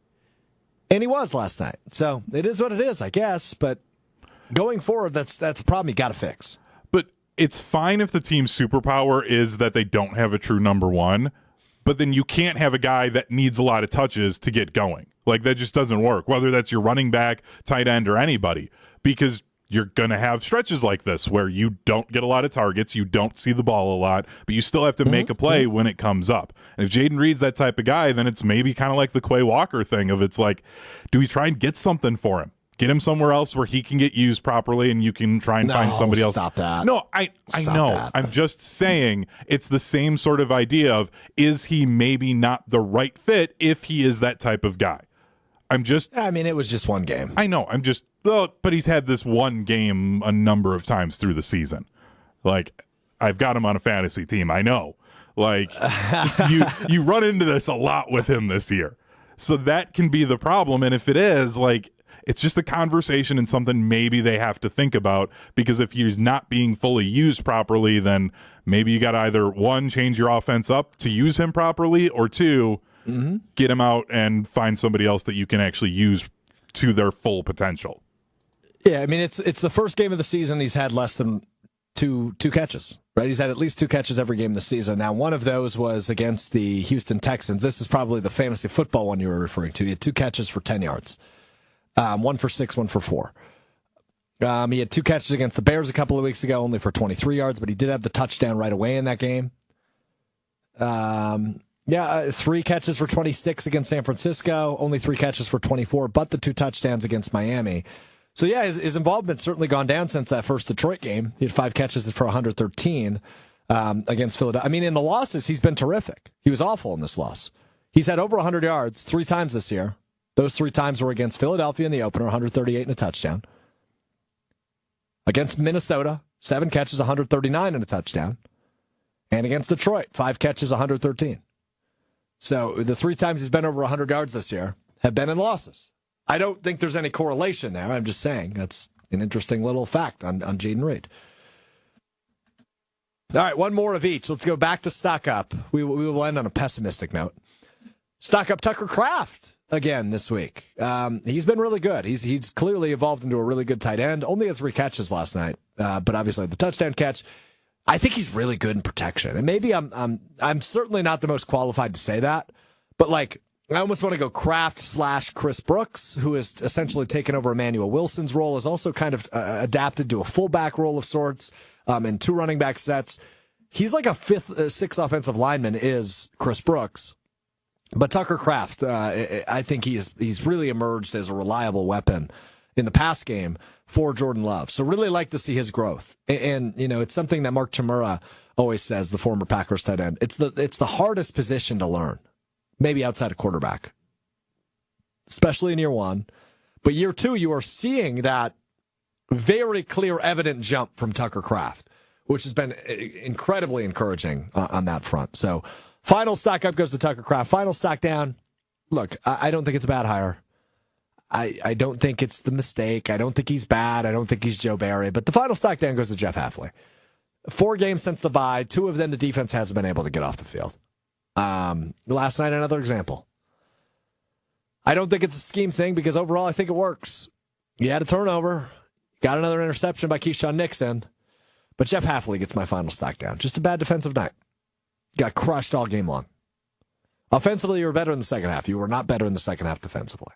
And he was last night. So it is what it is, I guess. But going forward, that's a problem you got to fix. But it's fine if the team's superpower is that they don't have a true number one. But then you can't have a guy that needs a lot of touches to get going. Like, that just doesn't work, whether that's your running back, tight end, or anybody. Because you're going to have stretches like this where you don't get a lot of targets, you don't see the ball a lot, but you still have to make a play when it comes up. And if Jayden Reed's that type of guy, then it's maybe kind of like the Quay Walker thing of it's like, do we try and get something for him? Get him somewhere else where he can get used properly, and you can try and find somebody else. Stop that. No, I know. That. I'm just saying it's the same sort of idea of, is he maybe not the right fit if he is that type of guy? I mean, it was just one game. I know. But he's had this one game a number of times through the season. Like, I've got him on a fantasy team. I know. Like, you run into this a lot with him this year. So that can be the problem. And if it is, like, it's just a conversation and something maybe they have to think about, because if he's not being fully used properly, then maybe you got to either, one, change your offense up to use him properly, or two, get him out and find somebody else that you can actually use to their full potential. Yeah, I mean, it's the first game of the season he's had less than two catches, right? He's had at least 2 catches every game this season. Now, one of those was against the Houston Texans. This is probably the fantasy football one you were referring to. He had 2 catches for 10 yards. 1 for 6, 1 for 4. He had 2 catches against the Bears a couple of weeks ago, only for 23 yards, but he did have the touchdown right away in that game. 3 catches for 26 against San Francisco, only 3 catches for 24, but the 2 touchdowns against Miami. So, yeah, his involvement's certainly gone down since that first Detroit game. He had 5 catches for 113 against Philadelphia. I mean, in the losses, he's been terrific. He was awful in this loss. He's had over 100 yards 3 times this year. Those 3 times were against Philadelphia in the opener, 138 and a touchdown. Against Minnesota, 7 catches, 139 and a touchdown. And against Detroit, 5 catches, 113. So the 3 times he's been over 100 yards this year have been in losses. I don't think there's any correlation there. I'm just saying that's an interesting little fact on Jaden Reed. All right, one more of each. Let's go back to stock up. We will end on a pessimistic note. Stock up Tucker Kraft again this week. He's been really good. He's clearly evolved into a really good tight end. Only had 3 catches last night, but obviously the touchdown catch. I think he's really good in protection, and maybe I'm certainly not the most qualified to say that, but like I almost want to go Kraft / Chris Brooks, who has essentially taken over Emmanuel Wilson's role, is also kind of adapted to a fullback role of sorts, and 2 running back sets. He's like a 6th offensive lineman is Chris Brooks. But Tucker Kraft, I think he's really emerged as a reliable weapon in the pass game for Jordan Love. So really like to see his growth. And you know, it's something that Mark Chmura always says, the former Packers tight end. It's the hardest position to learn, maybe outside of quarterback, especially in year 1. But year 2, you are seeing that very clear, evident jump from Tucker Kraft, which has been incredibly encouraging on that front. So final stock up goes to Tucker Kraft. Final stock down. Look, I don't think it's a bad hire. I don't think it's the mistake. I don't think he's bad. I don't think he's Joe Barry. But the final stock down goes to Jeff Hafley. 4 games since the bye. 2 of them the defense hasn't been able to get off the field. Last night, another example. I don't think it's a scheme thing because overall I think it works. You had a turnover. Got another interception by Keyshawn Nixon. But Jeff Hafley gets my final stock down. Just a bad defensive night. Got crushed all game long. Offensively, you were better in the second half. You were not better in the second half defensively.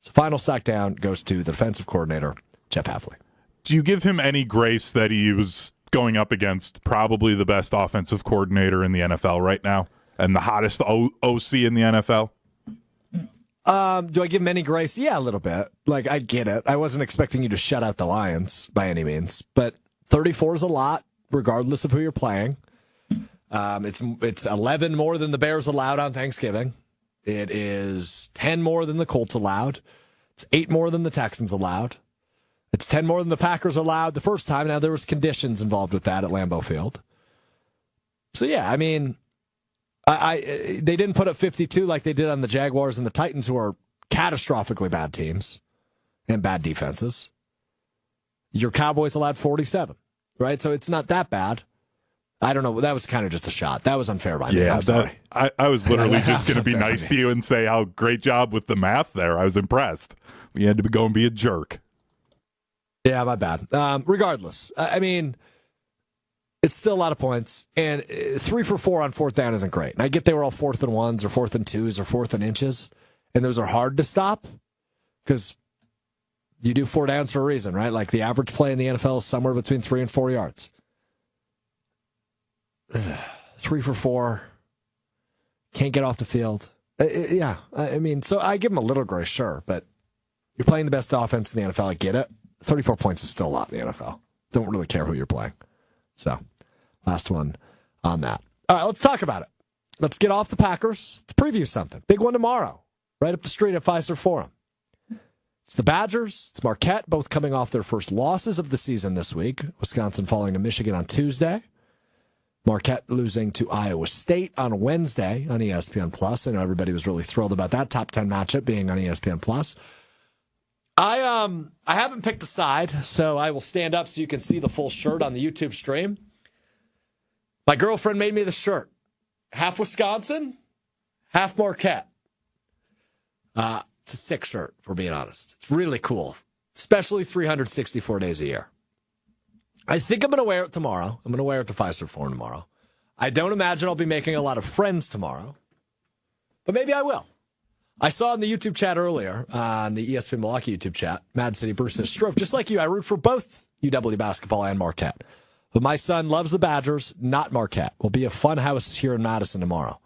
So final stock down goes to the defensive coordinator, Jeff Hafley. Do you give him any grace that he was going up against probably the best offensive coordinator in the NFL right now and the hottest OC in the NFL? Do I give him any grace? Yeah, a little bit. Like, I get it. I wasn't expecting you to shut out the Lions by any means, but 34 is a lot, regardless of who you're playing. It's 11 more than the Bears allowed on Thanksgiving. It is 10 more than the Colts allowed. It's 8 more than the Texans allowed. It's 10 more than the Packers allowed the first time. Now, there was conditions involved with that at Lambeau Field. So, yeah, I mean, they didn't put up 52 like they did on the Jaguars and the Titans, who are catastrophically bad teams and bad defenses. Your Cowboys allowed 47, right? So it's not that bad. I don't know. That was kind of just a shot. That was unfair by me. I'm sorry. I was literally just going to be nice to you and say how great job with the math there. I was impressed. You had to go and be a jerk. Yeah, my bad. Regardless, I mean, it's still a lot of points, and 3 for 4 on 4th down isn't great. And I get they were all 4th and 1s or 4th and 2s or 4th and inches, and those are hard to stop because you do 4 downs for a reason, right? Like the average play in the NFL is somewhere between 3 and 4 yards. 3 for 4, can't get off the field. Yeah, I mean, so I give him a little grace, sure, but You're playing the best offense in the NFL. I get it. 34 points is still a lot in the NFL. Don't really care who you're playing. So, last one on that. All right, let's talk about it. Let's get off the Packers. Let's preview something. Big one tomorrow, right up the street at Fiserv Forum. It's the Badgers. It's Marquette, both coming off their first losses of the season this week. Wisconsin falling to Michigan on Tuesday. Marquette losing to Iowa State on Wednesday on ESPN+. I know everybody was really thrilled about that top 10 matchup being on ESPN+. I haven't picked a side, so I will stand up so you can see the full shirt on the YouTube stream. My girlfriend made me the shirt. Half Wisconsin, half Marquette. It's a sick shirt, if we're being honest. It's really cool, especially 364 days a year. I think I'm going to wear it tomorrow. I'm going to wear it to Fiserv Forum tomorrow. I don't imagine I'll be making a lot of friends tomorrow, but maybe I will. I saw in the YouTube chat earlier, on the ESPN Milwaukee YouTube chat, Mad City Bruce says, Strouf, just like you, I root for both UW basketball and Marquette. But my son loves the Badgers, not Marquette. Will be a fun house here in Madison tomorrow.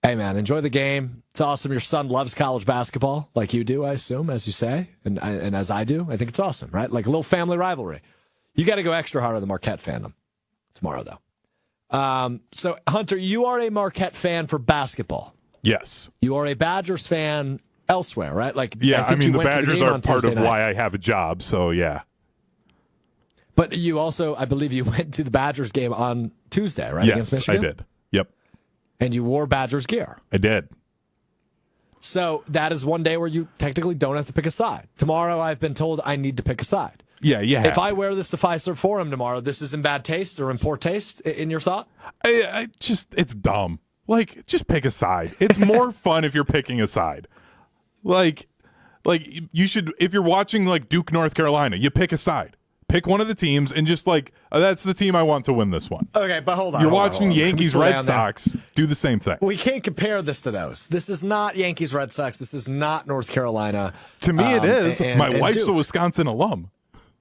Hey, man, enjoy the game. It's awesome. Your son loves college basketball, like you do, I assume, as you say, and as I do. I think it's awesome, right? Like a little family rivalry. You got to go extra hard on the Marquette fandom tomorrow, though. So, Hunter, you are a Marquette fan for basketball. Yes. You are a Badgers fan elsewhere, right? Like, yeah, I mean, the Badgers are part of night. why I have a job, so yeah. But you also, I believe you went to the Badgers game on Tuesday, right? Yes, against Michigan? I did. Yep. And you wore Badgers gear. I did. So that is one day where you technically don't have to pick a side. Tomorrow, I've been told I need to pick a side. Yeah, yeah. If I wear this to Fiserv Forum tomorrow, this is in bad taste or in poor taste, in your thought? I just, it's dumb. Like, just pick a side. It's more fun if you're picking a side. Like you should, if you're watching like Duke, North Carolina, you pick a side. Pick one of the teams and just like, that's the team I want to win this one. Okay, but hold on. You're watching Yankees, Red Sox, do the same thing. We can't compare this to those. This is not Yankees, Red Sox. This is not North Carolina. To me, it is. My wife's Duke. a Wisconsin alum.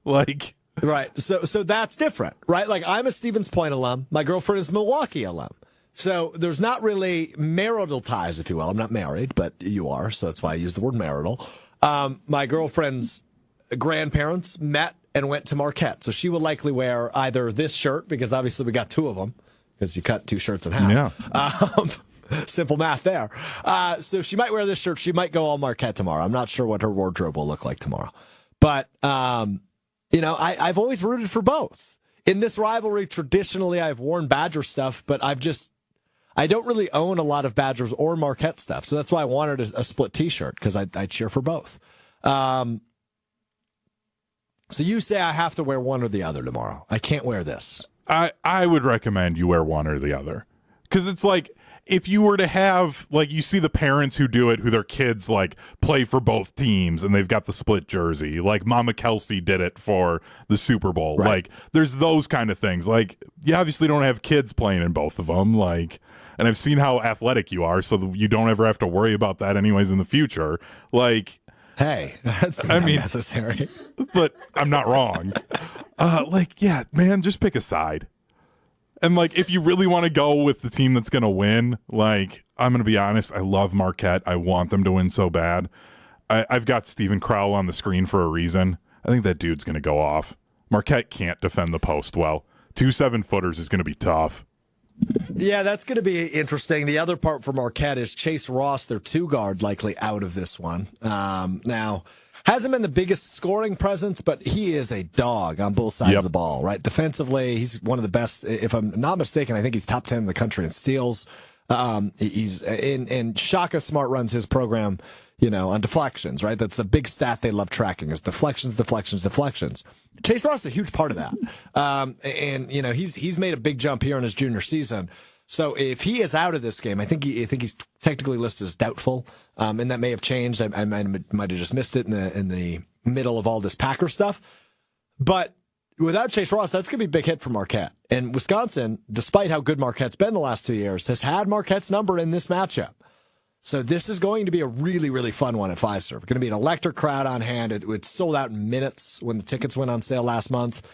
Like, right. So that's different, right? Like, I'm a Stevens Point alum. My girlfriend is a Milwaukee alum. So there's not really marital ties, if you will. I'm not married, but you are, so that's why I use the word marital. My girlfriend's grandparents met and went to Marquette, so she will likely wear either this shirt, because obviously we got two of them, because you cut two shirts in half. Yeah. Simple math there. So she might wear this shirt. She might go all Marquette tomorrow. I'm not sure what her wardrobe will look like tomorrow. But, I've always rooted for both. In this rivalry, traditionally, I've worn Badger stuff, but I don't really own a lot of Badgers or Marquette stuff. So that's why I wanted a split T-shirt, because I cheer for both. So you say I have to wear one or the other tomorrow. I can't wear this. I would recommend you wear one or the other. Because it's like, if you were to have, like, you see the parents who do it, who their kids, like, play for both teams, and they've got the split jersey. Like, Mama Kelsey did it for the Super Bowl. Right. Like, there's those kind of things. Like, you obviously don't have kids playing in both of them. Like, and I've seen how athletic you are, so you don't ever have to worry about that anyways in the future. Like, hey, that's not necessary. But I'm not wrong. Yeah, man, just pick a side. And, like, if you really want to go with the team that's going to win, like, I'm going to be honest, I love Marquette. I want them to win so bad. I've got Steven Crowell on the screen for a reason. I think that dude's going to go off. Marquette can't defend the post well. 2 7-footers is going to be tough. Yeah, that's going to be interesting. The other part for Marquette is Chase Ross, their two-guard, likely out of this one. Now, hasn't been the biggest scoring presence, but he is a dog on both sides of the ball, right? Defensively, he's one of the best. If I'm not mistaken, I think he's top 10 in the country in steals. He's and Shaka Smart runs his program, on deflections, right? That's a big stat they love tracking is deflections. Chase Ross is a huge part of that. He's made a big jump here in his junior season. So if he is out of this game, I think he's technically listed as doubtful, and that may have changed. I might have just missed it in the middle of all this Packer stuff. But without Chase Ross, that's going to be a big hit for Marquette. And Wisconsin, despite how good Marquette's been the last 2 years, has had Marquette's number in this matchup. So this is going to be a really, really fun one at Fiserv. Going to be an electric crowd on hand. It sold out in minutes when the tickets went on sale last month.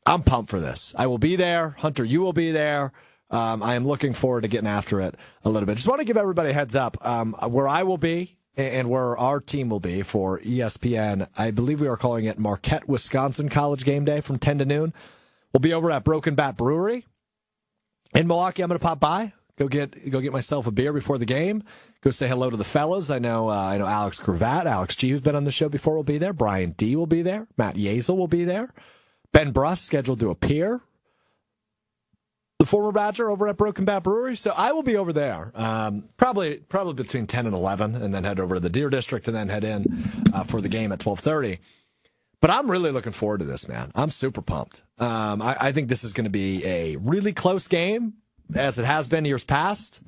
I'm pumped for this. I will be there. Hunter, you will be there. I am looking forward to getting after it a little bit. Just want to give everybody a heads up. Where I will be and where our team will be for ESPN, I believe we are calling it Marquette, Wisconsin College Game Day from 10 to noon. We'll be over at Broken Bat Brewery in Milwaukee. I'm going to pop by, go get myself a beer before the game, go say hello to the fellas. I know Alex Cravat, Alex G, who's been on the show before, will be there. Brian D will be there. Matt Yazel will be there. Ben Bruss scheduled to appear, the former Badger, over at Broken Bat Brewery. So I will be over there, probably between 10 and 11, and then head over to the Deer District and then head in for the game at 12:30. But I'm really looking forward to this, man. I'm super pumped. I think this is going to be a really close game, as it has been years past.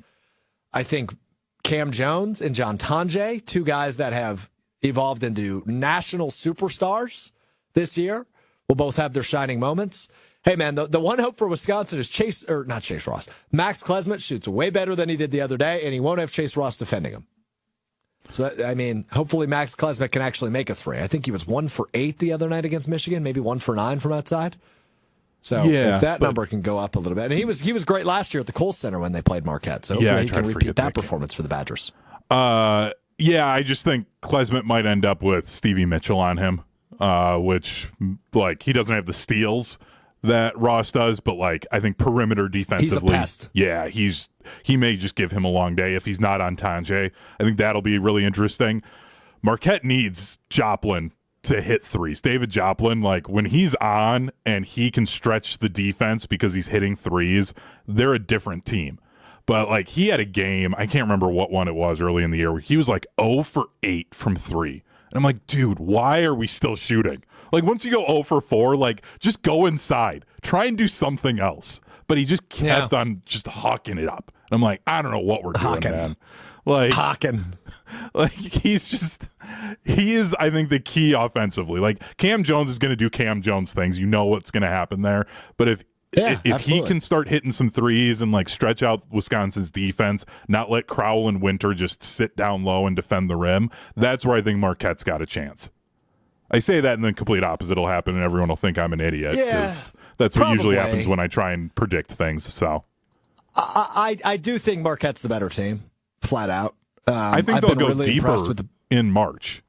I think Cam Jones and John Tonje, two guys that have evolved into national superstars this year, will both have their shining moments. Hey, man, the one hope for Wisconsin is not Chase Ross. Max Klesmit shoots way better than he did the other day, and he won't have Chase Ross defending him. So, hopefully Max Klesmit can actually make a three. I think he was 1 for 8 the other night against Michigan, maybe 1 for 9 from outside. So if that number can go up a little bit. And he was great last year at the Kohl Center when they played Marquette. So hopefully he can repeat that performance for the Badgers. I just think Klesmit might end up with Stevie Mitchell on him, which, he doesn't have the steals that Ross does, but I think perimeter defensively, he's a pest. Yeah, he may just give him a long day if he's not on Tonje. I think that'll be really interesting. Marquette needs Joplin to hit threes. David Joplin, when he's on and he can stretch the defense because he's hitting threes, they're a different team. But he had a game, I can't remember what one it was early in the year, where he was 0 for 8 from 3. And I'm like, dude, why are we still shooting? Once you go 0 for 4, just go inside. Try and do something else. But he just kept on just hawking it up. And I'm like, I don't know what we're doing, man. Hawking. He is, I think, the key offensively. Cam Jones is going to do Cam Jones things. You know what's going to happen there. But if he can start hitting some threes and stretch out Wisconsin's defense, not let Crowell and Winter just sit down low and defend the rim, that's where I think Marquette's got a chance. I say that and then complete opposite will happen and everyone will think I'm an idiot. Yeah, that's what usually happens when I try and predict things. So I do think Marquette's the better team, flat out. I think they'll go deeper in March.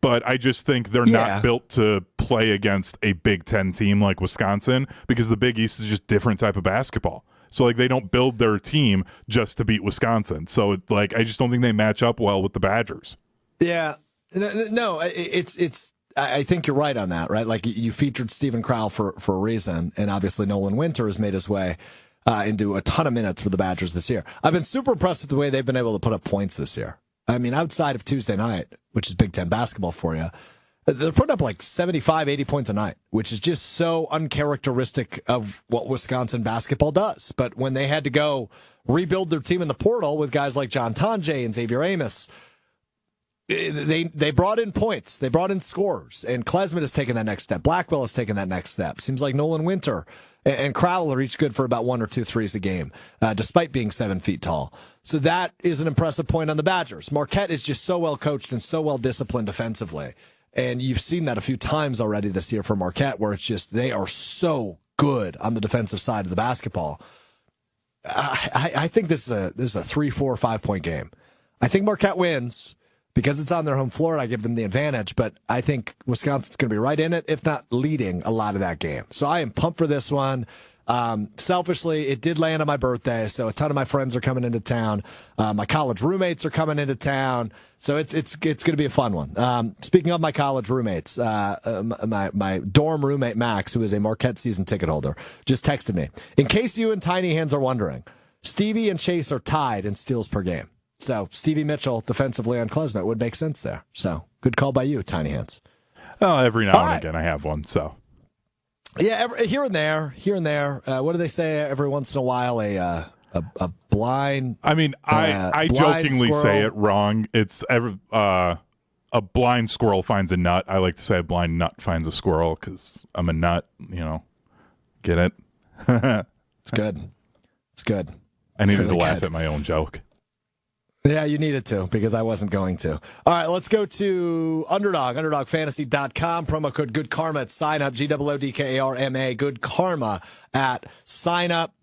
But I just think they're not built to play against a Big Ten team like Wisconsin because the Big East is just different type of basketball. So they don't build their team just to beat Wisconsin. So I just don't think they match up well with the Badgers. Yeah, no, it's. I think you're right on that, right? You featured Stephen Crowell for a reason, and obviously Nolan Winter has made his way into a ton of minutes for the Badgers this year. I've been super impressed with the way they've been able to put up points this year. Outside of Tuesday night, which is Big Ten basketball for you, they're putting up 75, 80 points a night, which is just so uncharacteristic of what Wisconsin basketball does. But when they had to go rebuild their team in the portal with guys like John Tonje and Xavier Amos, they brought in points, they brought in scores, and Klesmit has taken that next step. Blackwell has taken that next step. Seems like Nolan Winter and Crowell are each good for about 1 or 2 threes a game, despite being 7 feet tall. So that is an impressive point on the Badgers. Marquette is just so well coached and so well disciplined defensively, and you've seen that a few times already this year for Marquette, where it's just they are so good on the defensive side of the basketball. I think this is a 3, 4, 5 point game. I think Marquette wins. Because it's on their home floor, I give them the advantage, but I think Wisconsin's going to be right in it, if not leading a lot of that game. So I am pumped for this one. Selfishly, it did land on my birthday, so a ton of my friends are coming into town. My college roommates are coming into town, so it's going to be a fun one. Speaking of my college roommates, my dorm roommate, Max, who is a Marquette season ticket holder, just texted me. In case you and Tiny Hands are wondering, Stevie and Chase are tied in steals per game. So Stevie Mitchell defensively on Klesmit would make sense there. So good call by you, Tiny Hands. Well, every now and again I have one. So yeah, here and there. What do they say? Every once in a while, a blind. I jokingly say it wrong. It's a blind squirrel finds a nut. I like to say a blind nut finds a squirrel because I'm a nut. Get it? It's good. It's good. I needed to laugh at my own joke. Yeah, you needed to because I wasn't going to. All right, let's go to Underdog, UnderdogFantasy.com. Promo code Good Karma at sign up, GOODKARMA, Good Karma at sign up.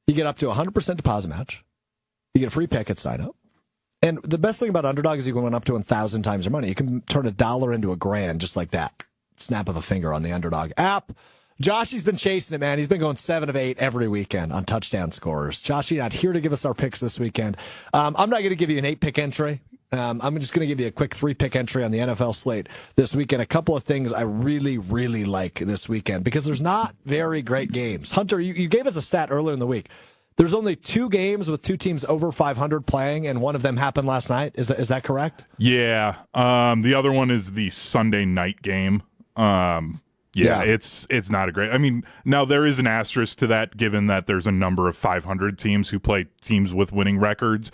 You get up to 100% deposit match. You get a free pick at sign up. And the best thing about Underdog is you can win up to 1,000 times your money. You can turn $1 into $1,000 just like that. Snap of a finger on the Underdog app. Joshy's been chasing it, man. He's been going 7 of 8 every weekend on touchdown scorers. Joshy not here to give us our picks this weekend. I'm not going to give you an 8-pick entry. I'm just going to give you a quick 3-pick entry on the NFL slate this weekend. A couple of things I really, really like this weekend because there's not very great games. Hunter, you gave us a stat earlier in the week. There's only 2 games with 2 teams over 500 playing, and one of them happened last night. Is that correct? Yeah. The other one is the Sunday night game. Yeah, it's not a great. I mean, now there is an asterisk to that, given that there's a number of 500 teams who play teams with winning records,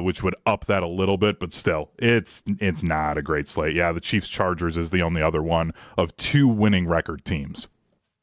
which would up that a little bit. But still, it's not a great slate. Yeah, the Chiefs Chargers is the only other one of 2 winning record teams.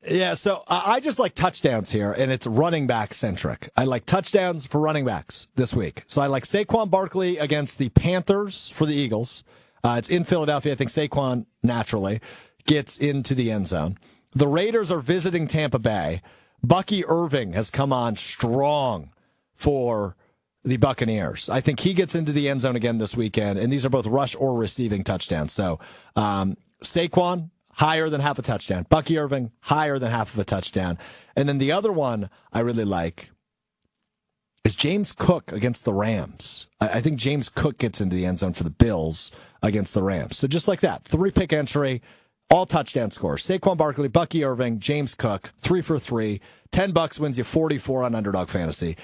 Yeah, so I just like touchdowns here, and it's running back centric. I like touchdowns for running backs this week. So I like Saquon Barkley against the Panthers for the Eagles. It's in Philadelphia. I think Saquon naturally gets into the end zone. The Raiders are visiting Tampa Bay. Bucky Irving has come on strong for the Buccaneers. I think he gets into the end zone again this weekend, and these are both rush or receiving touchdowns. So Saquon, higher than half a touchdown. Bucky Irving, higher than half of a touchdown. And then the other one I really like is James Cook against the Rams. I think James Cook gets into the end zone for the Bills against the Rams. So just like that, 3-pick entry, all touchdown scores. Saquon Barkley, Bucky Irving, James Cook, 3 for 3. $10 wins you 44 on Underdog Fantasy.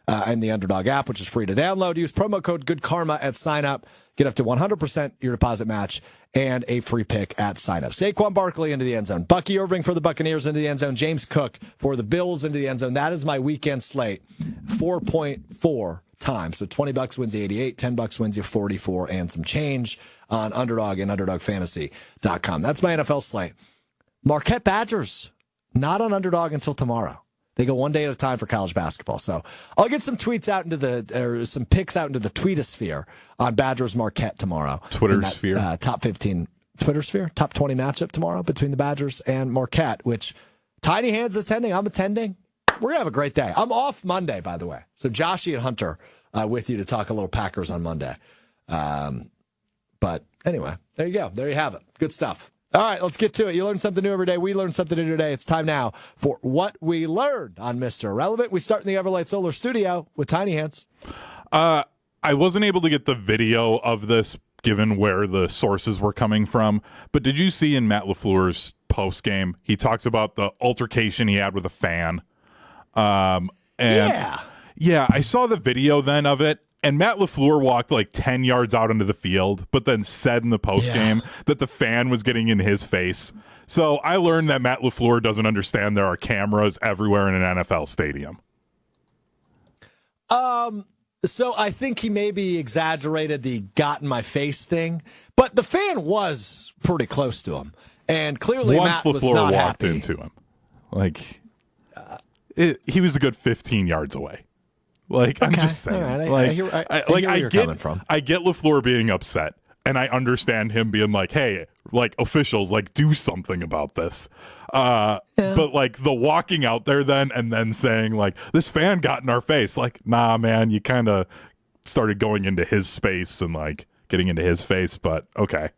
And the Underdog app, which is free to download. Use promo code GoodKarma at sign up. Get up to 100% your deposit match and a free pick at sign up. Saquon Barkley into the end zone. Bucky Irving for the Buccaneers into the end zone. James Cook for the Bills into the end zone. That is my weekend slate. 4.4 times. So $20 wins you 88, $10 wins you 44 and some change on Underdog and UnderdogFantasy.com. That's my NFL slate. Marquette Badgers, not on Underdog until tomorrow. They go one day at a time for college basketball. So I'll get some tweets out into some picks out into the tweetosphere on Badgers Marquette tomorrow. Twittersphere. Top 15 Twittersphere, top 20 matchup tomorrow between the Badgers and Marquette, which Tiny Hands attending. I'm attending. We're going to have a great day. I'm off Monday, by the way. So Joshy and Hunter with you to talk a little Packers on Monday. But anyway, there you go. There you have it. Good stuff. All right, let's get to it. You learn something new every day. We learn something new today. It's time now for What We Learned on Mr. Irrelevant. We start in the Everlight Solar Studio with Tiny Hands. I wasn't able to get the video of this, given where the sources were coming from. But did you see in Matt LaFleur's post game, he talks about the altercation he had with a fan. Yeah, I saw the video then of it. And Matt LaFleur walked like 10 yards out into the field, but then said in the postgame that the fan was getting in his face. So I learned that Matt LaFleur doesn't understand there are cameras everywhere in an NFL stadium. So I think he maybe exaggerated the got in my face thing, but the fan was pretty close to him. And clearly Once Matt was LaFleur not walked happy. into him, like he was a good 15 yards away. Like, I'm just saying. Right. Like, I hear where you're coming from. I get LaFleur being upset, and I understand him being like, hey, like, officials, like, do something about this. But, like, the walking out there then and then saying, like, this fan got in our face. Like, nah, man, you kind of started going into his space and, like, getting into his face, but okay.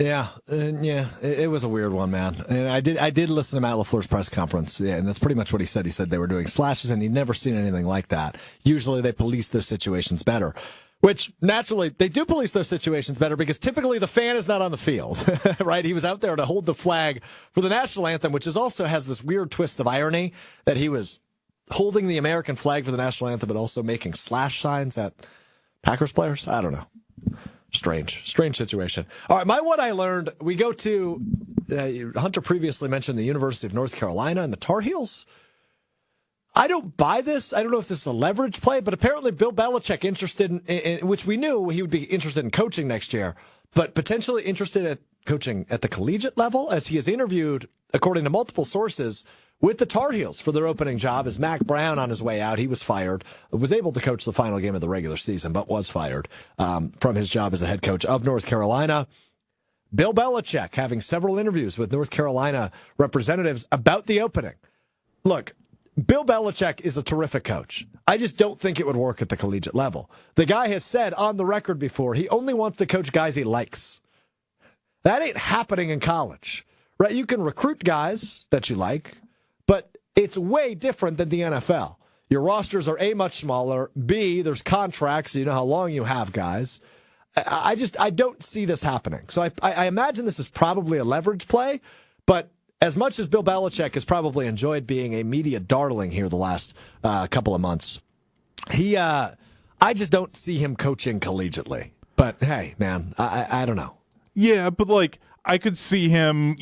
Yeah, it was a weird one, man. And I did listen to Matt LaFleur's press conference, and that's pretty much what he said. He said they were doing slashes, and he'd never seen anything like that. Usually they police those situations better, which naturally they do police those situations better because typically the fan is not on the field, right? He was out there to hold the flag for the national anthem, which also has this weird twist of irony that he was holding the American flag for the national anthem, but also making slash signs at Packers players. I don't know. Strange situation. All right, what I learned, we go to, Hunter previously mentioned the University of North Carolina and the Tar Heels. I don't buy this. I don't know if this is a leverage play, but apparently Bill Belichick interested in which we knew he would be interested in coaching next year, but potentially interested in coaching at the collegiate level as he is interviewed, according to multiple sources, with the Tar Heels for their opening job. As Mac Brown on his way out, he was fired, was able to coach the final game of the regular season, but was fired from his job as the head coach of North Carolina. Bill Belichick having several interviews with North Carolina representatives about the opening. Look, Bill Belichick is a terrific coach. I just don't think it would work at the collegiate level. The guy has said on the record before he only wants to coach guys he likes. That ain't happening in college, right? You can recruit guys that you like, but it's way different than the NFL. Your rosters are A, much smaller, B, there's contracts, so you know how long you have guys. I don't see this happening. So I imagine this is probably a leverage play, but as much as Bill Belichick has probably enjoyed being a media darling here the last couple of months, I just don't see him coaching collegiately. But hey, man, I don't know. Yeah, but like I could see him,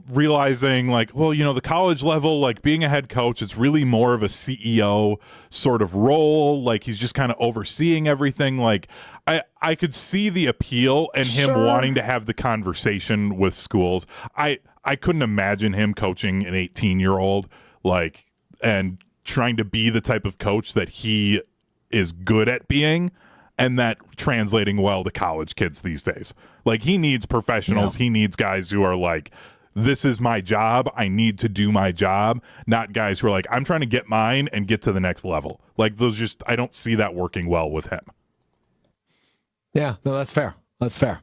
realizing like, well, the college level, like being a head coach, it's really more of a CEO sort of role. Like he's just kind of overseeing everything. Like I could see the appeal and him wanting to have the conversation with schools. I couldn't imagine him coaching an 18-year-old like and trying to be the type of coach that he is good at being and that translating well to college kids these days. Like he needs professionals. Yeah. He needs guys who are like, this is my job. I need to do my job. Not guys who are like, I'm trying to get mine and get to the next level. Like those I don't see that working well with him. Yeah, no, that's fair. That's fair.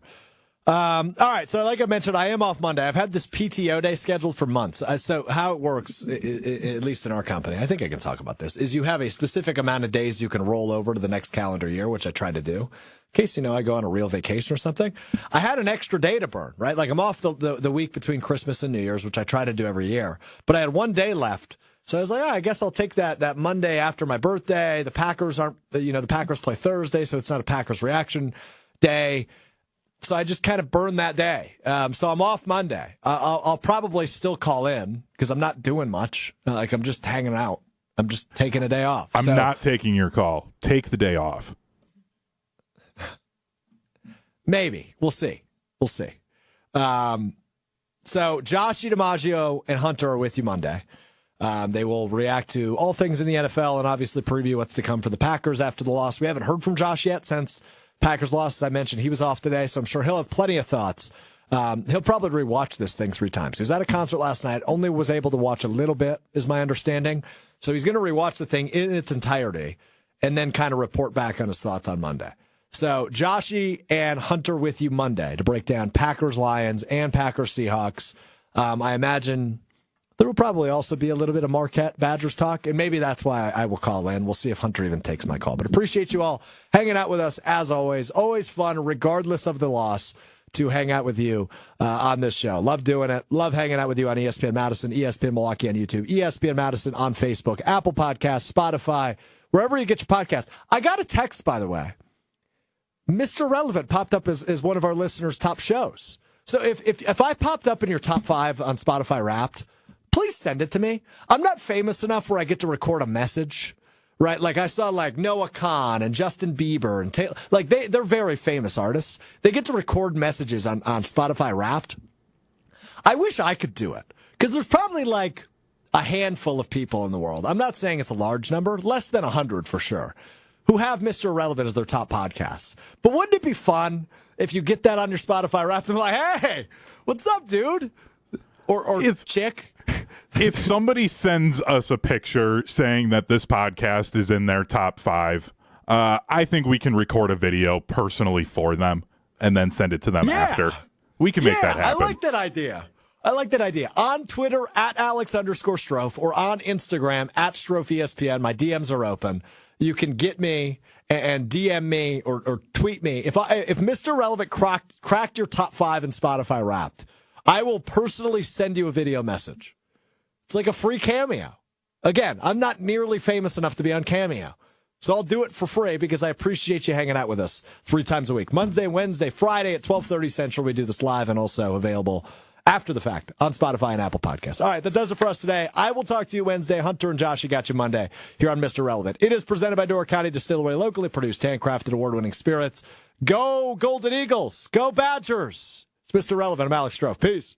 All right, so like I mentioned, I am off Monday. I've had this PTO day scheduled for months. So how it works, at least in our company, I think I can talk about this, is you have a specific amount of days you can roll over to the next calendar year, which I try to do. In case, I go on a real vacation or something. I had an extra day to burn, right? Like I'm off the week between Christmas and New Year's, which I try to do every year. But I had one day left. So I was like, I guess I'll take that Monday after my birthday. The Packers the Packers play Thursday, so it's not a Packers reaction day. So I just kind of burned that day. So I'm off Monday. I'll probably still call in because I'm not doing much. Like I'm just hanging out. I'm just taking a day off. I'm not taking your call. Take the day off. Maybe. We'll see. We'll see. So Josh DiMaggio and Hunter are with you Monday. They will react to all things in the NFL and obviously preview what's to come for the Packers after the loss. We haven't heard from Josh yet since Packers lost. As I mentioned, he was off today, so I'm sure he'll have plenty of thoughts. He'll probably rewatch this thing 3 times. He was at a concert last night, only was able to watch a little bit, is my understanding. So he's going to rewatch the thing in its entirety and then kind of report back on his thoughts on Monday. So Joshy and Hunter with you Monday to break down Packers Lions and Packers Seahawks. I imagine there will probably also be a little bit of Marquette Badgers talk, and maybe that's why I will call in. We'll see if Hunter even takes my call. But appreciate you all hanging out with us, as always. Always fun, regardless of the loss, to hang out with you on this show. Love doing it. Love hanging out with you on ESPN Madison, ESPN Milwaukee on YouTube, ESPN Madison on Facebook, Apple Podcasts, Spotify, wherever you get your podcast. I got a text, by the way. Mr. Relevant popped up as one of our listeners' top shows. So if I popped up in your top 5 on Spotify Wrapped, please send it to me. I'm not famous enough where I get to record a message, right? Like I saw like Noah Khan and Justin Bieber and Taylor. Like they're very famous artists. They get to record messages on Spotify Wrapped. I wish I could do it because there's probably like a handful of people in the world. I'm not saying it's a large number, less than 100 for sure, who have Mr. Relevant as their top podcast. But wouldn't it be fun if you get that on your Spotify Wrapped and be like, hey, what's up, dude? Or if chick. If somebody sends us a picture saying that this podcast is in their top 5, I think we can record a video personally for them and then send it to them after. We can make that happen. I like that idea. On Twitter, at Alex_Strouf, or on Instagram, at StroufESPN. My DMs are open. You can get me and DM me or tweet me. If Mr. Relevant cracked your top 5 in Spotify Wrapped, I will personally send you a video message. It's like a free cameo. Again, I'm not nearly famous enough to be on Cameo. So I'll do it for free because I appreciate you hanging out with us 3 times a week. Monday, Wednesday, Friday at 12:30 Central. We do this live and also available after the fact on Spotify and Apple Podcasts. All right, that does it for us today. I will talk to you Wednesday. Hunter and Josh, you got you Monday here on Mr. Relevant. It is presented by Door County Distillery, locally produced, handcrafted, award-winning spirits. Go Golden Eagles. Go Badgers. It's Mr. Relevant. I'm Alex Strouf. Peace.